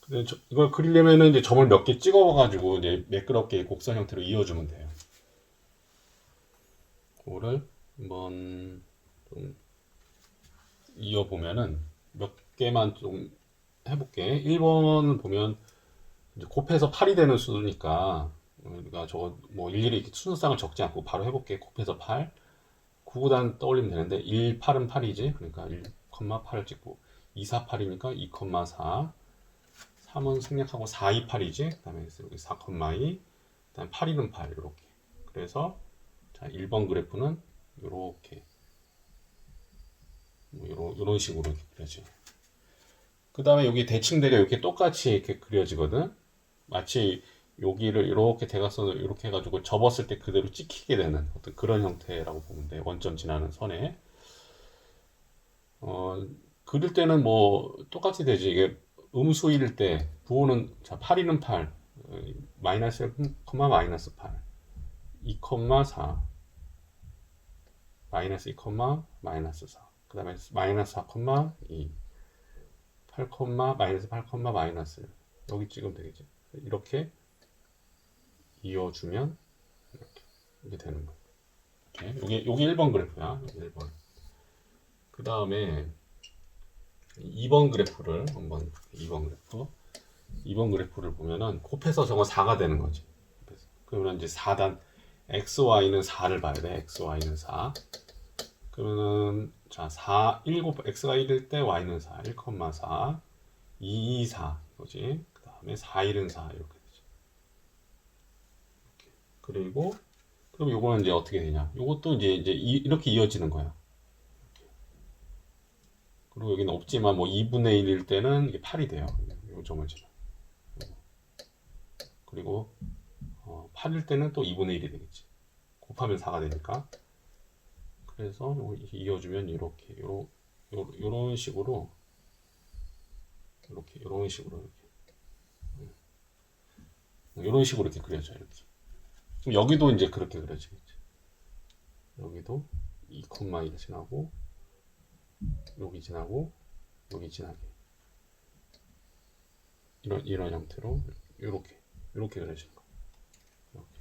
근데 이걸 그리려면은 이제 점을 몇 개 찍어가지고 이제 매끄럽게 곡선 형태로 이어주면 돼요. 그거를 한번 좀 이어보면은 몇 개만 좀 해볼게. 1번 보면 이제 곱해서 8이 되는 수니까 우리가 저거 뭐 일일이 이렇게 순서상을 적지 않고 바로 해볼게. 곱해서 8. 9구단 떠올리면 되는데 1, 8은 8이지. 그러니까 1,8을 찍고 2, 4, 8이니까 2,4. 3은 생략하고 4, 2, 8이지. 그 다음에 여기 4,2. 그 다음에 8, 1은 8 이렇게. 그래서 자 1번 그래프는 이렇게 뭐 요런 식으로 이렇게 그려져. 그 다음에 여기 대칭대가 이렇게 똑같이 이렇게 그려지거든. 마치 여기를 이렇게 대각선을 이렇게 해가지고 접었을 때 그대로 찍히게 되는 어떤 그런 형태라고 보면 돼. 원점 지나는 선에. 그릴 때는 뭐 똑같이 되지. 이게 음수일 때 부호는 자 8이는 8, 마이너스 1, 마이너스 8, 2, 4, 마이너스 2, 마이너스 4. 그 다음에 마이너스 4, 2, 8, 마이너스 8, 마이너스 1. 여기 찍으면 되겠지. 이렇게 이어주면 이렇게 되는 거야. 이렇게. 여기 1번 그래프야. 여기 1번. 그 다음에 2번 그래프를 한번 2번 그래프. 2번 그래프를 보면은 곱해서 저거 4가 되는 거지. 그러면 이제 4단 xy는 4를 봐야 돼. xy는 4. 그러면은 자, 4 1 곱 x가 1일 때 y는 4. 1,4 2, 4 이거지. 그다음에 4, 1은 4 이렇게 되지. 이렇게. 그리고 그럼 요거는 이제 어떻게 되냐? 요것도 이제 이렇게 이어지는 거야. 그리고 여기는 없지만 뭐 2분의 1일 때는 이게 8이 돼요. 요 점을 지나. 그리고 8일 때는 또 2분의 1이 되겠지. 곱하면 4가 되니까. 그래서 이어주면 이렇게 요런 식으로 이런 식으로 이런 식으로 이렇게 그려져 이렇게. 그럼 여기도 이제 그렇게 그려지겠지. 여기도 2,2가 지나고 여기 지나고 여기 지나게 이런 형태로 이렇게 그려지는 거. 이렇게.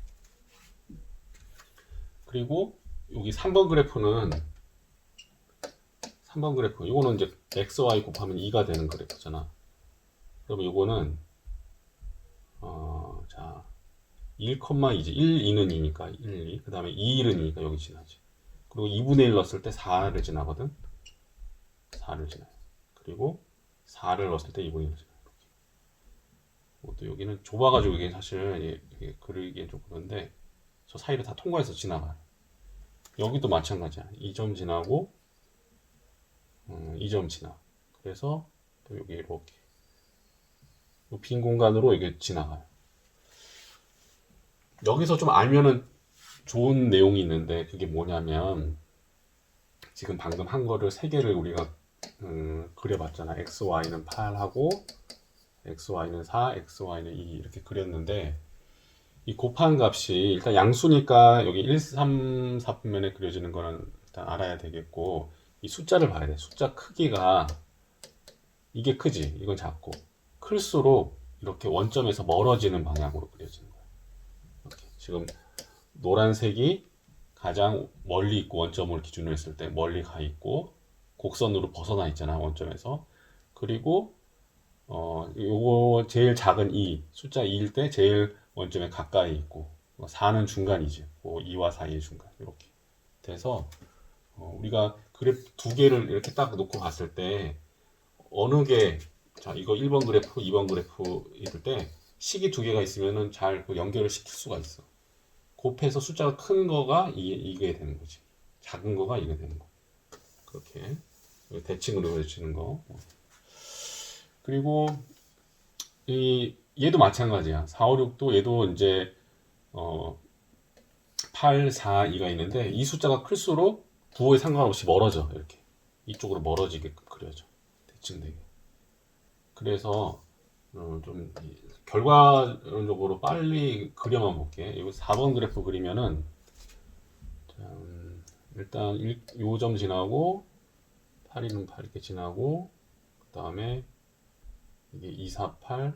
그리고 여기 3번 그래프는 3번 그래프 이거는 이제 xy 곱하면 2가 되는 그래프잖아. 그러면 이거는 자 1,2지 1, 2는 2니까 1, 2. 그 다음에 2, 1은 2니까 여기 지나지. 그리고 2분의 1 넣었을 때 4를 지나거든. 4를 지나요. 그리고 4를 넣었을 때 2분의 1을 지나요. 이렇게. 또 여기는 좁아가지고 이게 사실 이게 그리기엔 좀 그런데 저 사이를 다 통과해서 지나가요. 여기도 마찬가지야. 2점 지나고 2점 지나. 그래서 또 여기 이렇게 빈 공간으로 이게 지나가요. 여기서 좀 알면은 좋은 내용이 있는데 그게 뭐냐면 지금 방금 한 거를 세 개를 우리가 그려봤잖아. xy는 8하고 xy는 4, xy는 2 이렇게 그렸는데 이 곱한 값이 일단 양수니까 여기 1, 3, 4분면에 그려지는 거는 일단 알아야 되겠고 이 숫자를 봐야 돼. 숫자 크기가 이게 크지. 이건 작고 클수록 이렇게 원점에서 멀어지는 방향으로 그려지는 거야. 이렇게. 지금 노란색이 가장 멀리 있고 원점을 기준으로 했을 때 멀리 가 있고 곡선으로 벗어나 있잖아 원점에서. 그리고 요거 제일 작은 2 숫자 2일 때 제일 원점에 가까이 있고 4는 중간이지. 2와 4의 중간 이렇게 돼서 우리가 그래프 두 개를 이렇게 딱 놓고 봤을 때 어느 게 자 이거 1번 그래프 2번 그래프일 때 식이 두 개가 있으면은 잘 연결을 시킬 수가 있어. 곱해서 숫자가 큰 거가 이게 되는 거지. 작은 거가 이게 되는 거. 그렇게 대칭으로 그려지는 거. 그리고 얘도 마찬가지야. 4, 5, 6도 얘도 이제 8, 4, 2가 있는데 이 숫자가 클수록 부호에 상관없이 멀어져. 이렇게 이쪽으로 멀어지게끔 그려져. 대칭되게. 그래서 좀 결과적으로 빨리 그려만 볼게. 이거 4번 그래프 그리면은 일단 요점 지나고 8이는 8 이렇게 지나고 그 다음에 이게 2, 4, 8,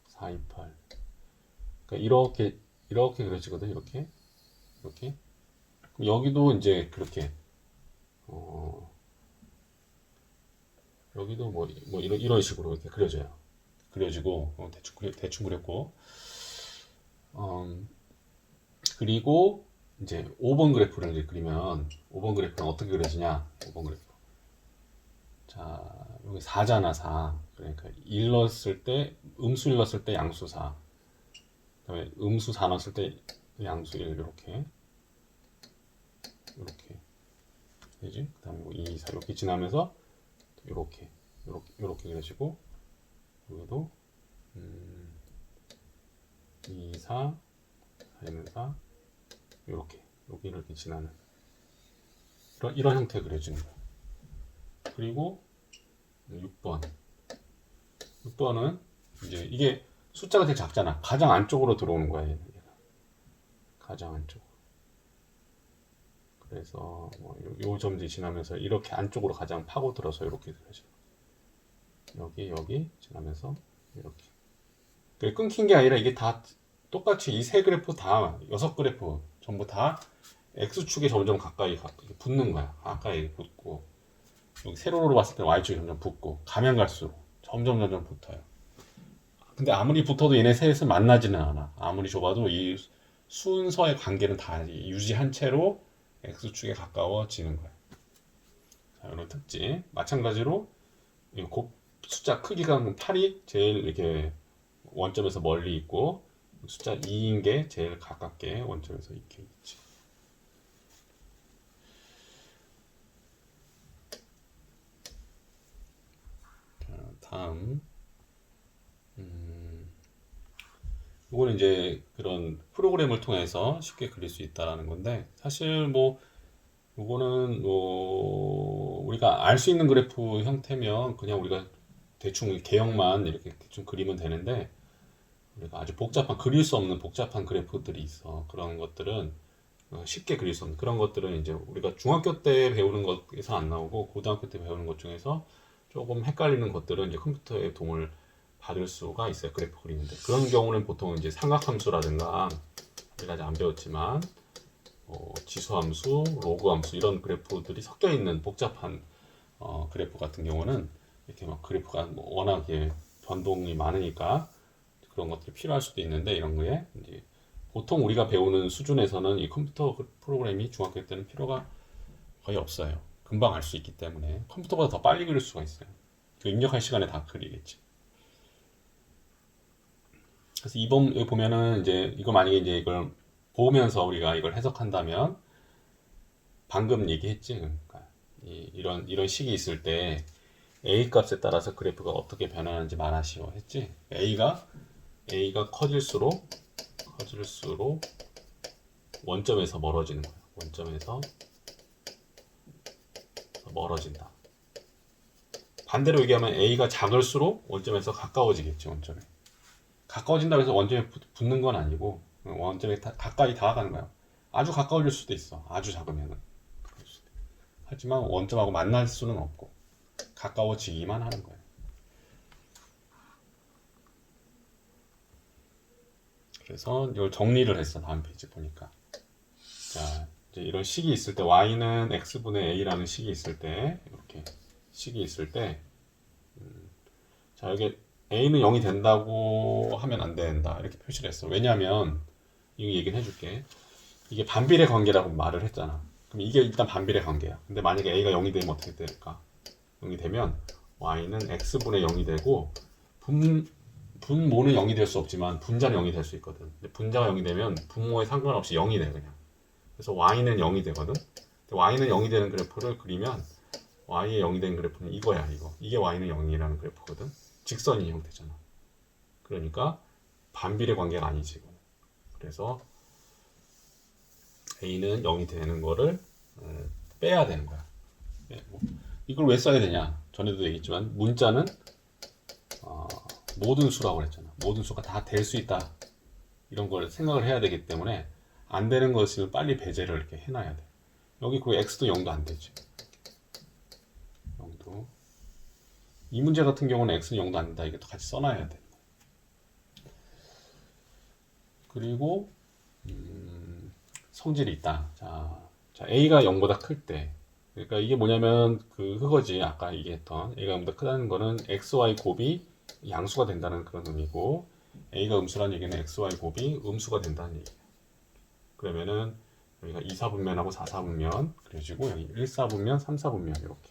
4, 2, 8. 그러니까 이렇게 그려지거든. 이렇게. 그럼 여기도 이제 그렇게 여기도 뭐 이런 식으로 이렇게 그려져요. 그려지고 대충 그렸고 그리고 이제 5번 그래프를 이제 그리면 5번 그래프는 어떻게 그려지냐? 5번 그래프. 자, 여기 4잖아, 4. 그러니까 1 넣었을 때 음수 1 넣었을 때 양수 4. 그다음에 음수 4 넣었을 때 양수 1 이렇게. 이렇게. 되지? 그다음에 2, 4 이렇게 지나면서 이렇게 그려지고 여기도 2, 4, 4는 4 이렇게 지나는 이런 형태 그려지는 거야. 그리고 6번은 이제 이게 숫자가 되게 작잖아. 가장 안쪽으로 들어오는 거야, 얘가. 가장 안쪽. 그래서 요 점지 지나면서 이렇게 안쪽으로 가장 파고들어서 이렇게 그려져. 여기 지나면서 이렇게. 끊긴 게 아니라 이게 다 똑같이 이 세 그래프 다 6그래프 전부 다 x축에 점점 가까이 붙는 거야. 가까이 붙고 여기 세로로 봤을 때 y축이 점점 붙고 가면 갈수록 점점 붙어요. 근데 아무리 붙어도 얘네 셋은 만나지는 않아. 아무리 좁아도 이 순서의 관계는 다 유지한 채로 x축에 가까워지는 거야. 자, 이런 특징. 마찬가지로 이 숫자 크기가 8이 제일 이렇게 원점에서 멀리 있고 숫자 2인 게 제일 가깝게 원점에서 이렇게 있지. 자, 다음 이거는 이제 그런 프로그램을 통해서 쉽게 그릴 수 있다라는 건데 사실 뭐 이거는 뭐 우리가 알 수 있는 그래프 형태면 그냥 우리가 대충 개형만 이렇게 대충 그리면 되는데 우리가 아주 복잡한 그릴 수 없는 복잡한 그래프들이 있어. 그런 것들은 쉽게 그릴 수 없는 그런 것들은 이제 우리가 중학교 때 배우는 것에서 안 나오고 고등학교 때 배우는 것 중에서 조금 헷갈리는 것들은 이제 컴퓨터의 도움을 받을 수가 있어요. 그래프 그리는데 그런 경우는 보통 이제 삼각함수라든가 우리가 아직 안 배웠지만 지수함수, 로그함수 이런 그래프들이 섞여 있는 복잡한 그래프 같은 경우는 이렇게 막 그래프가 워낙 변동이 많으니까 그런 것들이 필요할 수도 있는데 이런 거에 이제 보통 우리가 배우는 수준에서는 이 컴퓨터 프로그램이 중학교 때는 필요가 거의 없어요. 금방 알 수 있기 때문에 컴퓨터보다 더 빨리 그릴 수가 있어요. 그 입력할 시간에 다 그리겠지. 그래서 이번 여기 보면은 이제 이거 만약에 이제 이걸 보면서 우리가 이걸 해석한다면 방금 얘기했지. 그러니까 이런 식이 있을 때 a 값에 따라서 그래프가 어떻게 변하는지 말하시오 했지. a가 커질수록 원점에서 멀어지는 거야. 원점에서 멀어진다. 반대로 얘기하면 a가 작을수록 원점에서 가까워지겠지. 원점에 가까워진다고 해서 원점에 붙는 건 아니고 원점에 가까이 다가가는 거야. 아주 가까워질 수도 있어. 아주 작으면은. 하지만 원점하고 만날 수는 없고 가까워지기만 하는 거예요. 그래서 이걸 정리를 했어. 다음 페이지 보니까. 자, 이제 이런 식이 있을 때 y는 x분의 a라는 식이 있을 때 이렇게 식이 있을 때 자, 여기 a는 0이 된다고 하면 안 된다. 이렇게 표시를 했어. 왜냐면 이 얘기는 해줄게. 이게 반비례 관계라고 말을 했잖아. 그럼 이게 일단 반비례 관계야. 근데 만약에 a가 0이 되면 어떻게 될까? 0이 되면 y는 x분의 0이 되고 분모는 0이 될 수 없지만 분자는 0이 될 수 있거든. 근데 분자가 0이 되면 분모에 상관없이 0이 돼 그냥. 그래서 y는 0이 되거든. 근데 y는 0이 되는 그래프를 그리면 y의 0이 되는 그래프는 이거야 이거. 이게 y는 0이라는 그래프거든. 직선인 형태잖아. 그러니까 반비례 관계가 아니지. 그래서 a는 0이 되는 거를 빼야 되는 거야. 이걸 왜 써야 되냐? 전에도 얘기했지만 문자는 모든 수라고 그랬잖아. 모든 수가 다 될 수 있다. 이런 걸 생각을 해야 되기 때문에 안 되는 것을 빨리 배제를 이렇게 해놔야 돼. 여기 그 x도 0도 안 되지. 0도. 이 문제 같은 경우는 x는 0도 안 된다. 이것도 같이 써놔야 돼. 그리고 성질이 있다. 자, a가 0보다 클 때. 그러니까 이게 뭐냐면 그거지. 아까 얘기했던 a가 0보다 크다는 거는 xy 곱이 양수가 된다는 그런 의미고, A가 음수라는 얘기는 XY 곱이 음수가 된다는 얘기예요. 그러면은 여기가 2사분면하고 4사분면 그려지고, 여기 1사분면, 3사분면 이렇게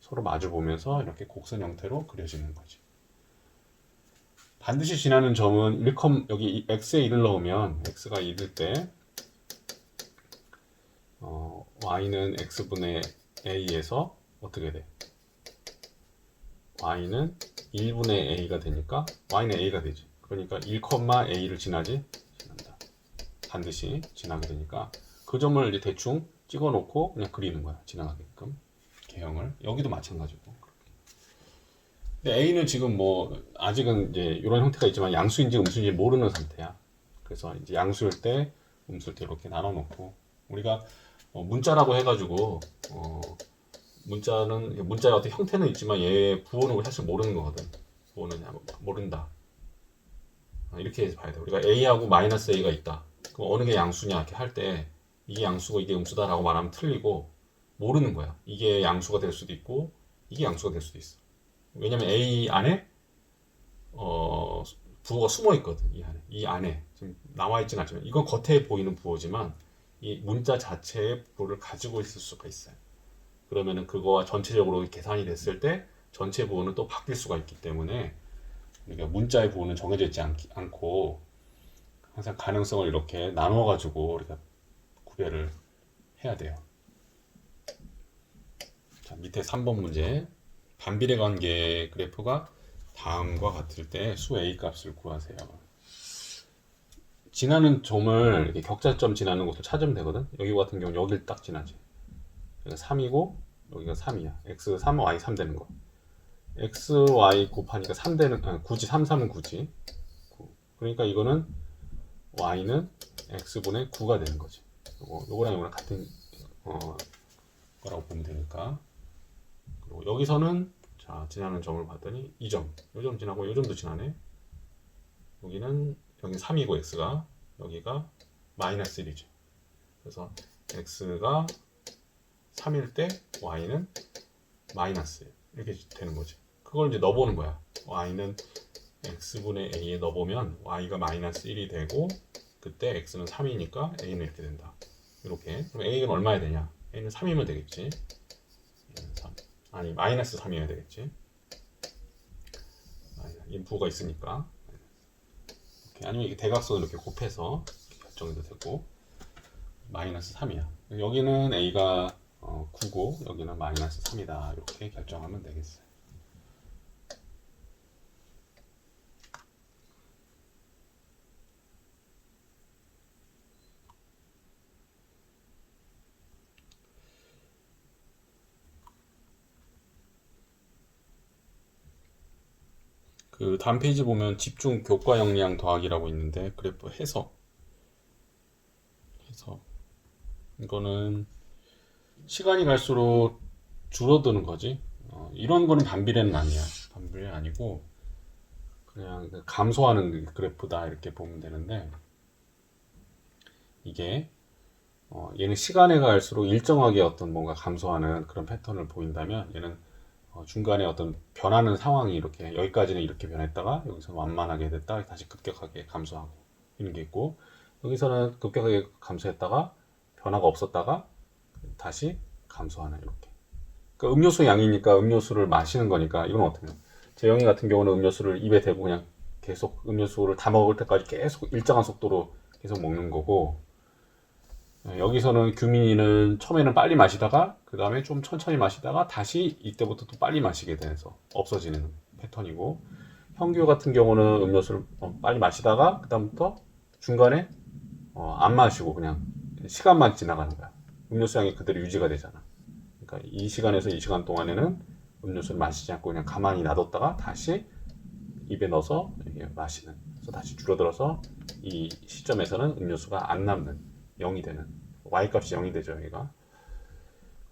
서로 마주 보면서 이렇게 곡선 형태로 그려지는 거지. 반드시 지나는 점은 1, 여기 x에 1을 넣으면 x가 1일 때 y는 x분의 a에서 어떻게 돼? y는 1분의 a가 되니까 y는 a가 되지. 그러니까 1,a를 지나지? 지난다. 반드시 지나게 되니까 그 점을 이제 대충 찍어 놓고 그냥 그리는 거야. 지나가게끔 개형을. 여기도 마찬가지고. 근데 A는 지금 뭐 아직은 이제 이런 형태가 있지만 양수인지 음수인지 모르는 상태야. 그래서 이제 양수일 때, 음수일 때 이렇게 나눠 놓고, 우리가 문자라고 해가지고 문자의 어떤 형태는 있지만 얘 부호는 우리 사실 모르는 거거든. 부호는 모른다. 이렇게 봐야 돼. 우리가 A하고 마이너스 A가 있다. 그럼 어느 게 양수냐 이렇게 할 때 이게 양수고 이게 음수다라고 말하면 틀리고, 모르는 거야. 이게 양수가 될 수도 있고 이게 양수가 될 수도 있어. 왜냐면 A 안에 부호가 숨어 있거든. 이 안에 지금 나와 있지는 않지만 이건 겉에 보이는 부호지만 이 문자 자체의 부호를 가지고 있을 수가 있어요. 그러면은 그거와 전체적으로 계산이 됐을 때 전체 부호는 또 바뀔 수가 있기 때문에 우리가 문자의 부호는 정해져 있지 않고 항상 가능성을 이렇게 나눠 가지고 우리가 구별을 해야 돼요. 자, 밑에 3번 문제. 반비례 관계 그래프가 다음과 같을 때 수 A 값을 구하세요. 지나는 점을 이렇게 격자점 지나는 곳을 찾으면 되거든. 여기 같은 경우는 여기를 딱 지나지. 여기가 3이고 여기가 3이야. x 3, y 3 되는 거. x, y 곱하니까 3 되는, 굳이 3, 3은 굳이 9. 그러니까 이거는 y는 x분의 9가 되는 거지. 요거랑 요거랑 같은 거라고 보면 되니까. 그리고 여기서는 자, 지나는 점을 봤더니 2점, 요 점 지나고 요 점도 지나네. 여기는 3이고 x가, 여기가 마이너스 1이죠. 그래서 x가 3일 때 y는 마이너스 1 이렇게 되는 거지. 그걸 이제 넣어보는 거야. y는 x분의 a에 넣어보면 y가 마이너스 1이 되고, 그때 x는 3이니까 a는 이렇게 된다. 이렇게. 그럼 a는 얼마야 되냐? a는 3이면 되겠지. a는 3. 아니, 마이너스 3이어야 되겠지. 이 부호가 있으니까. 이렇게. 아니면 이게 대각선을 이렇게 곱해서 이렇게 결정해도 되고. 마이너스 3이야. 여기는 a가 9고 여기는 마이너스 3이다. 이렇게 결정하면 되겠어요. 그 다음 페이지 보면 집중 교과 역량 더하기라고 있는데 그래프 해석. 이거는 시간이 갈수록 줄어드는 거지. 이런 거는 반비례는 아니야. 반비례 아니고 그냥 감소하는 그래프다 이렇게 보면 되는데, 이게 얘는 시간이 갈수록 일정하게 어떤 뭔가 감소하는 그런 패턴을 보인다면, 얘는 중간에 어떤 변하는 상황이 이렇게 여기까지는 이렇게 변했다가 여기서 완만하게 됐다가 다시 급격하게 감소하고 이런 게 있고, 여기서는 급격하게 감소했다가 변화가 없었다가 다시 감소하는 이렇게. 그러니까 음료수 양이니까 음료수를 마시는 거니까 이건 어떻게 해요? 재영이 같은 경우는 음료수를 입에 대고 그냥 계속 음료수를 다 먹을 때까지 계속 일정한 속도로 계속 먹는 거고, 여기서는 규민이는 처음에는 빨리 마시다가 그 다음에 좀 천천히 마시다가 다시 이때부터 또 빨리 마시게 돼서 없어지는 패턴이고, 형규 같은 경우는 음료수를 빨리 마시다가 그 다음부터 중간에 안 마시고 그냥 시간만 지나가는 거야. 음료수 양이 그대로 유지가 되잖아. 그러니까 이 시간에서 이 시간 동안에는 음료수를 마시지 않고 그냥 가만히 놔뒀다가 다시 입에 넣어서 마시는. 그래서 다시 줄어들어서 이 시점에서는 음료수가 안 남는, 0이 되는, y값이 0이 되죠, 여기가.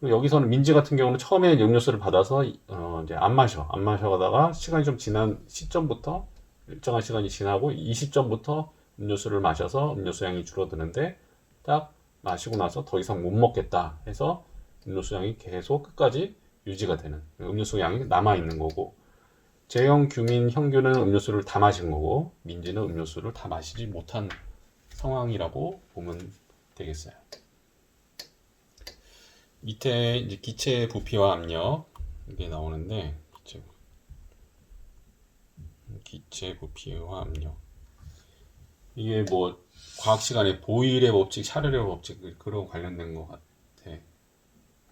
그리고 여기서는 민지 같은 경우는 처음에 음료수를 받아서 이제 안 마셔가다가 시간이 좀 지난 시점부터, 일정한 시간이 지나고 이 시점부터 음료수를 마셔서 음료수 양이 줄어드는데, 딱 마시고 나서 더 이상 못 먹겠다 해서 음료수 양이 계속 끝까지 유지가 되는, 음료수 양이 남아 있는 거고, 재영, 규민, 형규는 음료수를 다 마신 거고 민지는 음료수를 다 마시지 못한 상황이라고 보면 되겠어요. 밑에 이제 기체 부피와 압력 이게 나오는데 기체 부피와 압력 이게 뭐 과학 시간에 보일의 법칙, 샤를의 법칙 그런 관련된 것 같아.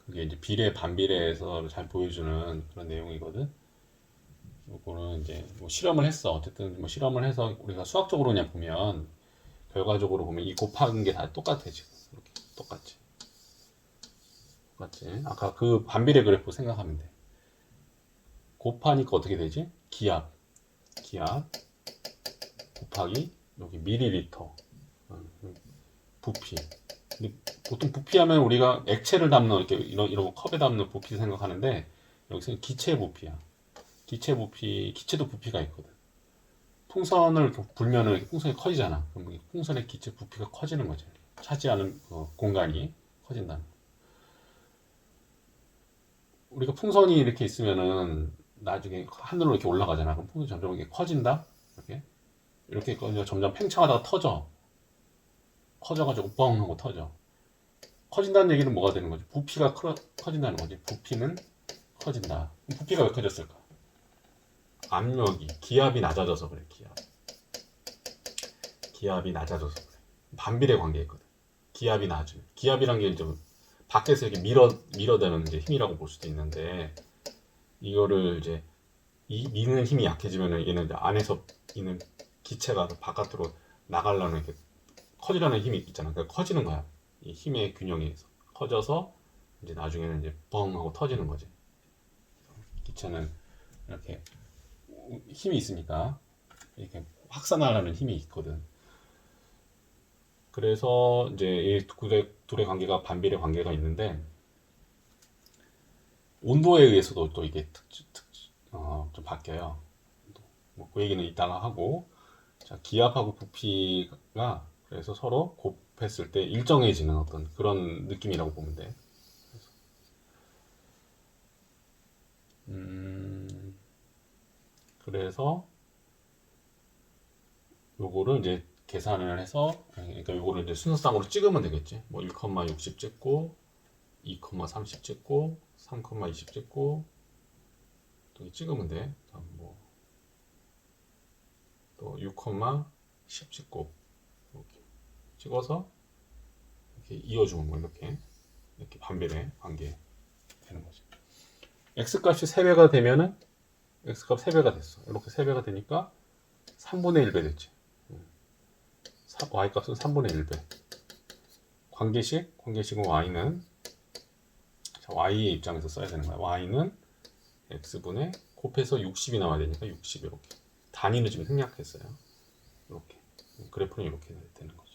그게 이제 비례 반비례에서 잘 보여주는 그런 내용이거든. 요거는 이제 뭐 실험을 했어. 어쨌든 뭐 실험을 해서 우리가 수학적으로 그냥 보면 결과적으로 보면 이 곱하는 게 다 똑같아 지금. 이렇게 똑같지. 똑같지. 아까 그 반비례 그래프 생각하면 돼. 곱하니까 어떻게 되지? 기압 곱하기 여기 밀리리터 부피. 근데 보통 부피하면 우리가 액체를 담는 이렇게 이런 컵에 담는 부피 생각하는데 여기서는 기체 부피야. 기체 부피, 기체도 부피가 있거든. 풍선을 이렇게 불면은 이렇게 풍선이 커지잖아. 그럼 이 풍선의 기체 부피가 커지는 거죠. 차지하는 공간이 커진다는 거. 우리가 풍선이 이렇게 있으면은 나중에 하늘로 이렇게 올라가잖아. 그럼 풍선이 점점 이렇게 커진다. 이렇게 점점 팽창하다가 터져. 커져가지고 뻥 하고 터져. 커진다는 얘기는 뭐가 되는 거지? 부피가 커진다는 거지. 부피는 커진다. 부피가 왜 커졌을까? 압력이, 기압이 낮아져서 그래. 기압이 낮아져서 그래. 반비례 관계 있거든. 기압이 낮으면. 기압이란 게 이제 밖에서 이렇게 밀어대는 이제 힘이라고 볼 수도 있는데, 이거를 이제 이 미는 힘이 약해지면은 얘는 이제 안에서 있는 기체가 바깥으로 나가려는 이렇게 커지려는 힘이 있잖아. 그러니까 커지는 거야. 이 힘의 균형이 커져서 이제 나중에는 이제 뻥 하고 터지는 거지. 기체는 이렇게 힘이 있으니까 이렇게 확산하려는 힘이 있거든. 그래서 이제 이 둘의 관계가 반비례 관계가 있는데 온도에 의해서도 또 이게 좀 바뀌어요. 뭐그 얘기는 이따가 하고 자 기압하고 부피가 그래서 서로 곱했을 때 일정해지는 어떤 그런 느낌이라고 보면 돼. 그래서 요거를 이제 계산을 해서 그러니까 요거를 이제 순서상으로 찍으면 되겠지. 뭐 1,60 찍고 2,30 찍고 3,20 찍고 또 찍으면 돼. 뭐또 6,10 찍고 이렇게 찍어서 이렇게 이어주면 뭐 이렇게 반비례 관계 되는 거지. x 값이 3배가 되면은 x 값 3배가 됐어. 이렇게 3배가 되니까 3분의 1배 됐지. y 값은 3분의 1배. 관계식은 y는 y의 입장에서 써야 되는 거야. y는 x분의 곱해서 60이 나와야 되니까 60 이렇게. 단위는 지금 생략했어요. 이렇게. 그래프는 이렇게 되는 거죠.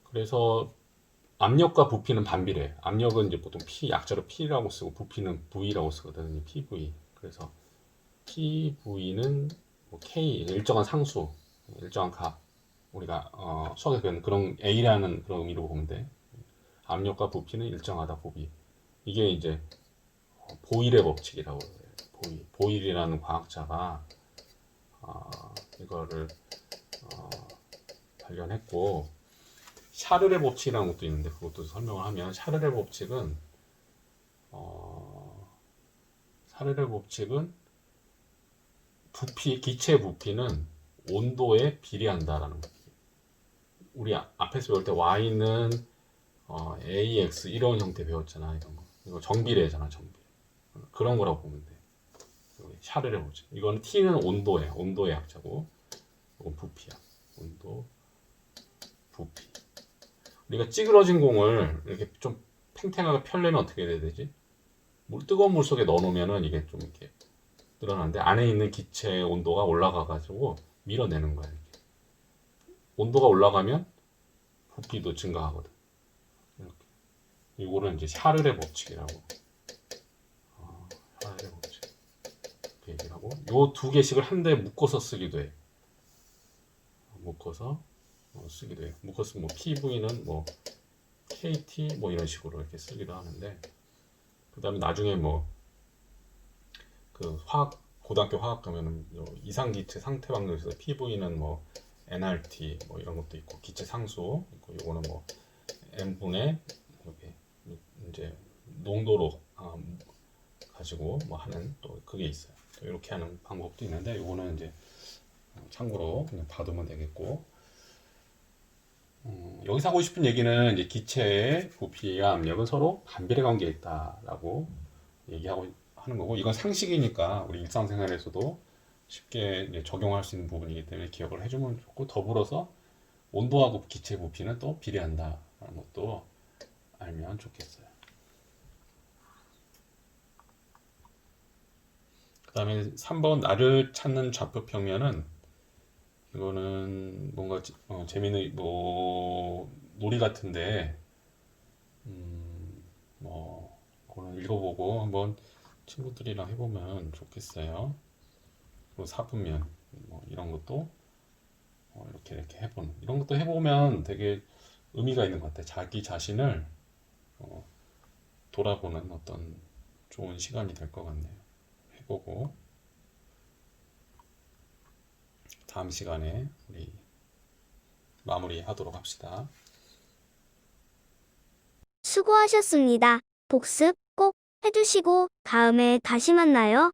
그래서 압력과 부피는 반비례. 압력은 이제 보통 P 약자로 P라고 쓰고 부피는 V라고 쓰거든요. PV. 그래서 PV는 뭐 K 일정한 상수, 일정한 값. 우리가 수학에서 배우는 그런 A라는 그런 의미로 보면 돼. 압력과 부피는 일정하다 보비. 이게 이제 보일의 법칙이라고 해요. 보일이라는 과학자가 이거를 발견했고 샤를의 법칙이라는 것도 있는데 그것도 설명을 하면 샤를의 법칙은 기체 부피는 온도에 비례한다라는 거예요. 우리 앞에서 배울 때 y는 ax 이런 형태 배웠잖아. 이런 거. 이거 정비례잖아, 정비례. 그런 거라고 보면 돼. 샤를의 법칙. 이거는 t는 온도예요. 온도의 약자고 이건 부피야. 온도, 부피. 우리가 찌그러진 공을 이렇게 좀 팽팽하게 펴려면 어떻게 해야 되지? 뜨거운 물 속에 넣어놓으면은 이게 좀 이렇게 늘어나는데 안에 있는 기체의 온도가 올라가가지고 밀어내는 거야. 이렇게. 온도가 올라가면 부피도 증가하거든. 이렇게. 이거는 이제 샤를의 법칙이라고. 샤를의 법칙. 이렇게 얘기를 하고 요 두 개씩을 한데 묶어서 쓰기도 해. 묶어서 쓰기도 해요. 묶었으면 뭐 PV는 뭐 KT 뭐 이런 식으로 이렇게 쓰기도 하는데, 그 다음에 나중에 뭐 그 고등학교 화학 가면은 이상기체 상태 방정식에서 PV는 뭐 nRT 뭐 이런 것도 있고, 기체 상수 있고, 요거는 뭐 n분의 이렇게 이제 농도로 가지고 뭐 하는 또 그게 있어요. 또 이렇게 하는 방법도 있는데, 요거는 이제 참고로 그냥 봐두면 되겠고, 여기서 하고 싶은 얘기는 이제 기체의 부피와 압력은 서로 반비례 관계에 있다라고 얘기하고 하는 거고, 이건 상식이니까 우리 일상생활에서도 쉽게 이제 적용할 수 있는 부분이기 때문에 기억을 해주면 좋고, 더불어서 온도하고 기체 부피는 또 비례한다라는 것도 알면 좋겠어요. 그 다음에 3번 나를 찾는 좌표 평면은, 이거는 뭔가 재미있는 뭐 놀이 같은데, 뭐 그거는 읽어보고 한번 친구들이랑 해보면 좋겠어요. 그리고 사분면 뭐 이런 것도 이렇게 해보는, 이런 것도 해보면 되게 의미가 있는 것 같아요. 자기 자신을 돌아보는 어떤 좋은 시간이 될 것 같네요. 해보고 다음 시간에 우리 마무리하도록 합시다. 수고하셨습니다. 복습 꼭 해주시고 다음에 다시 만나요.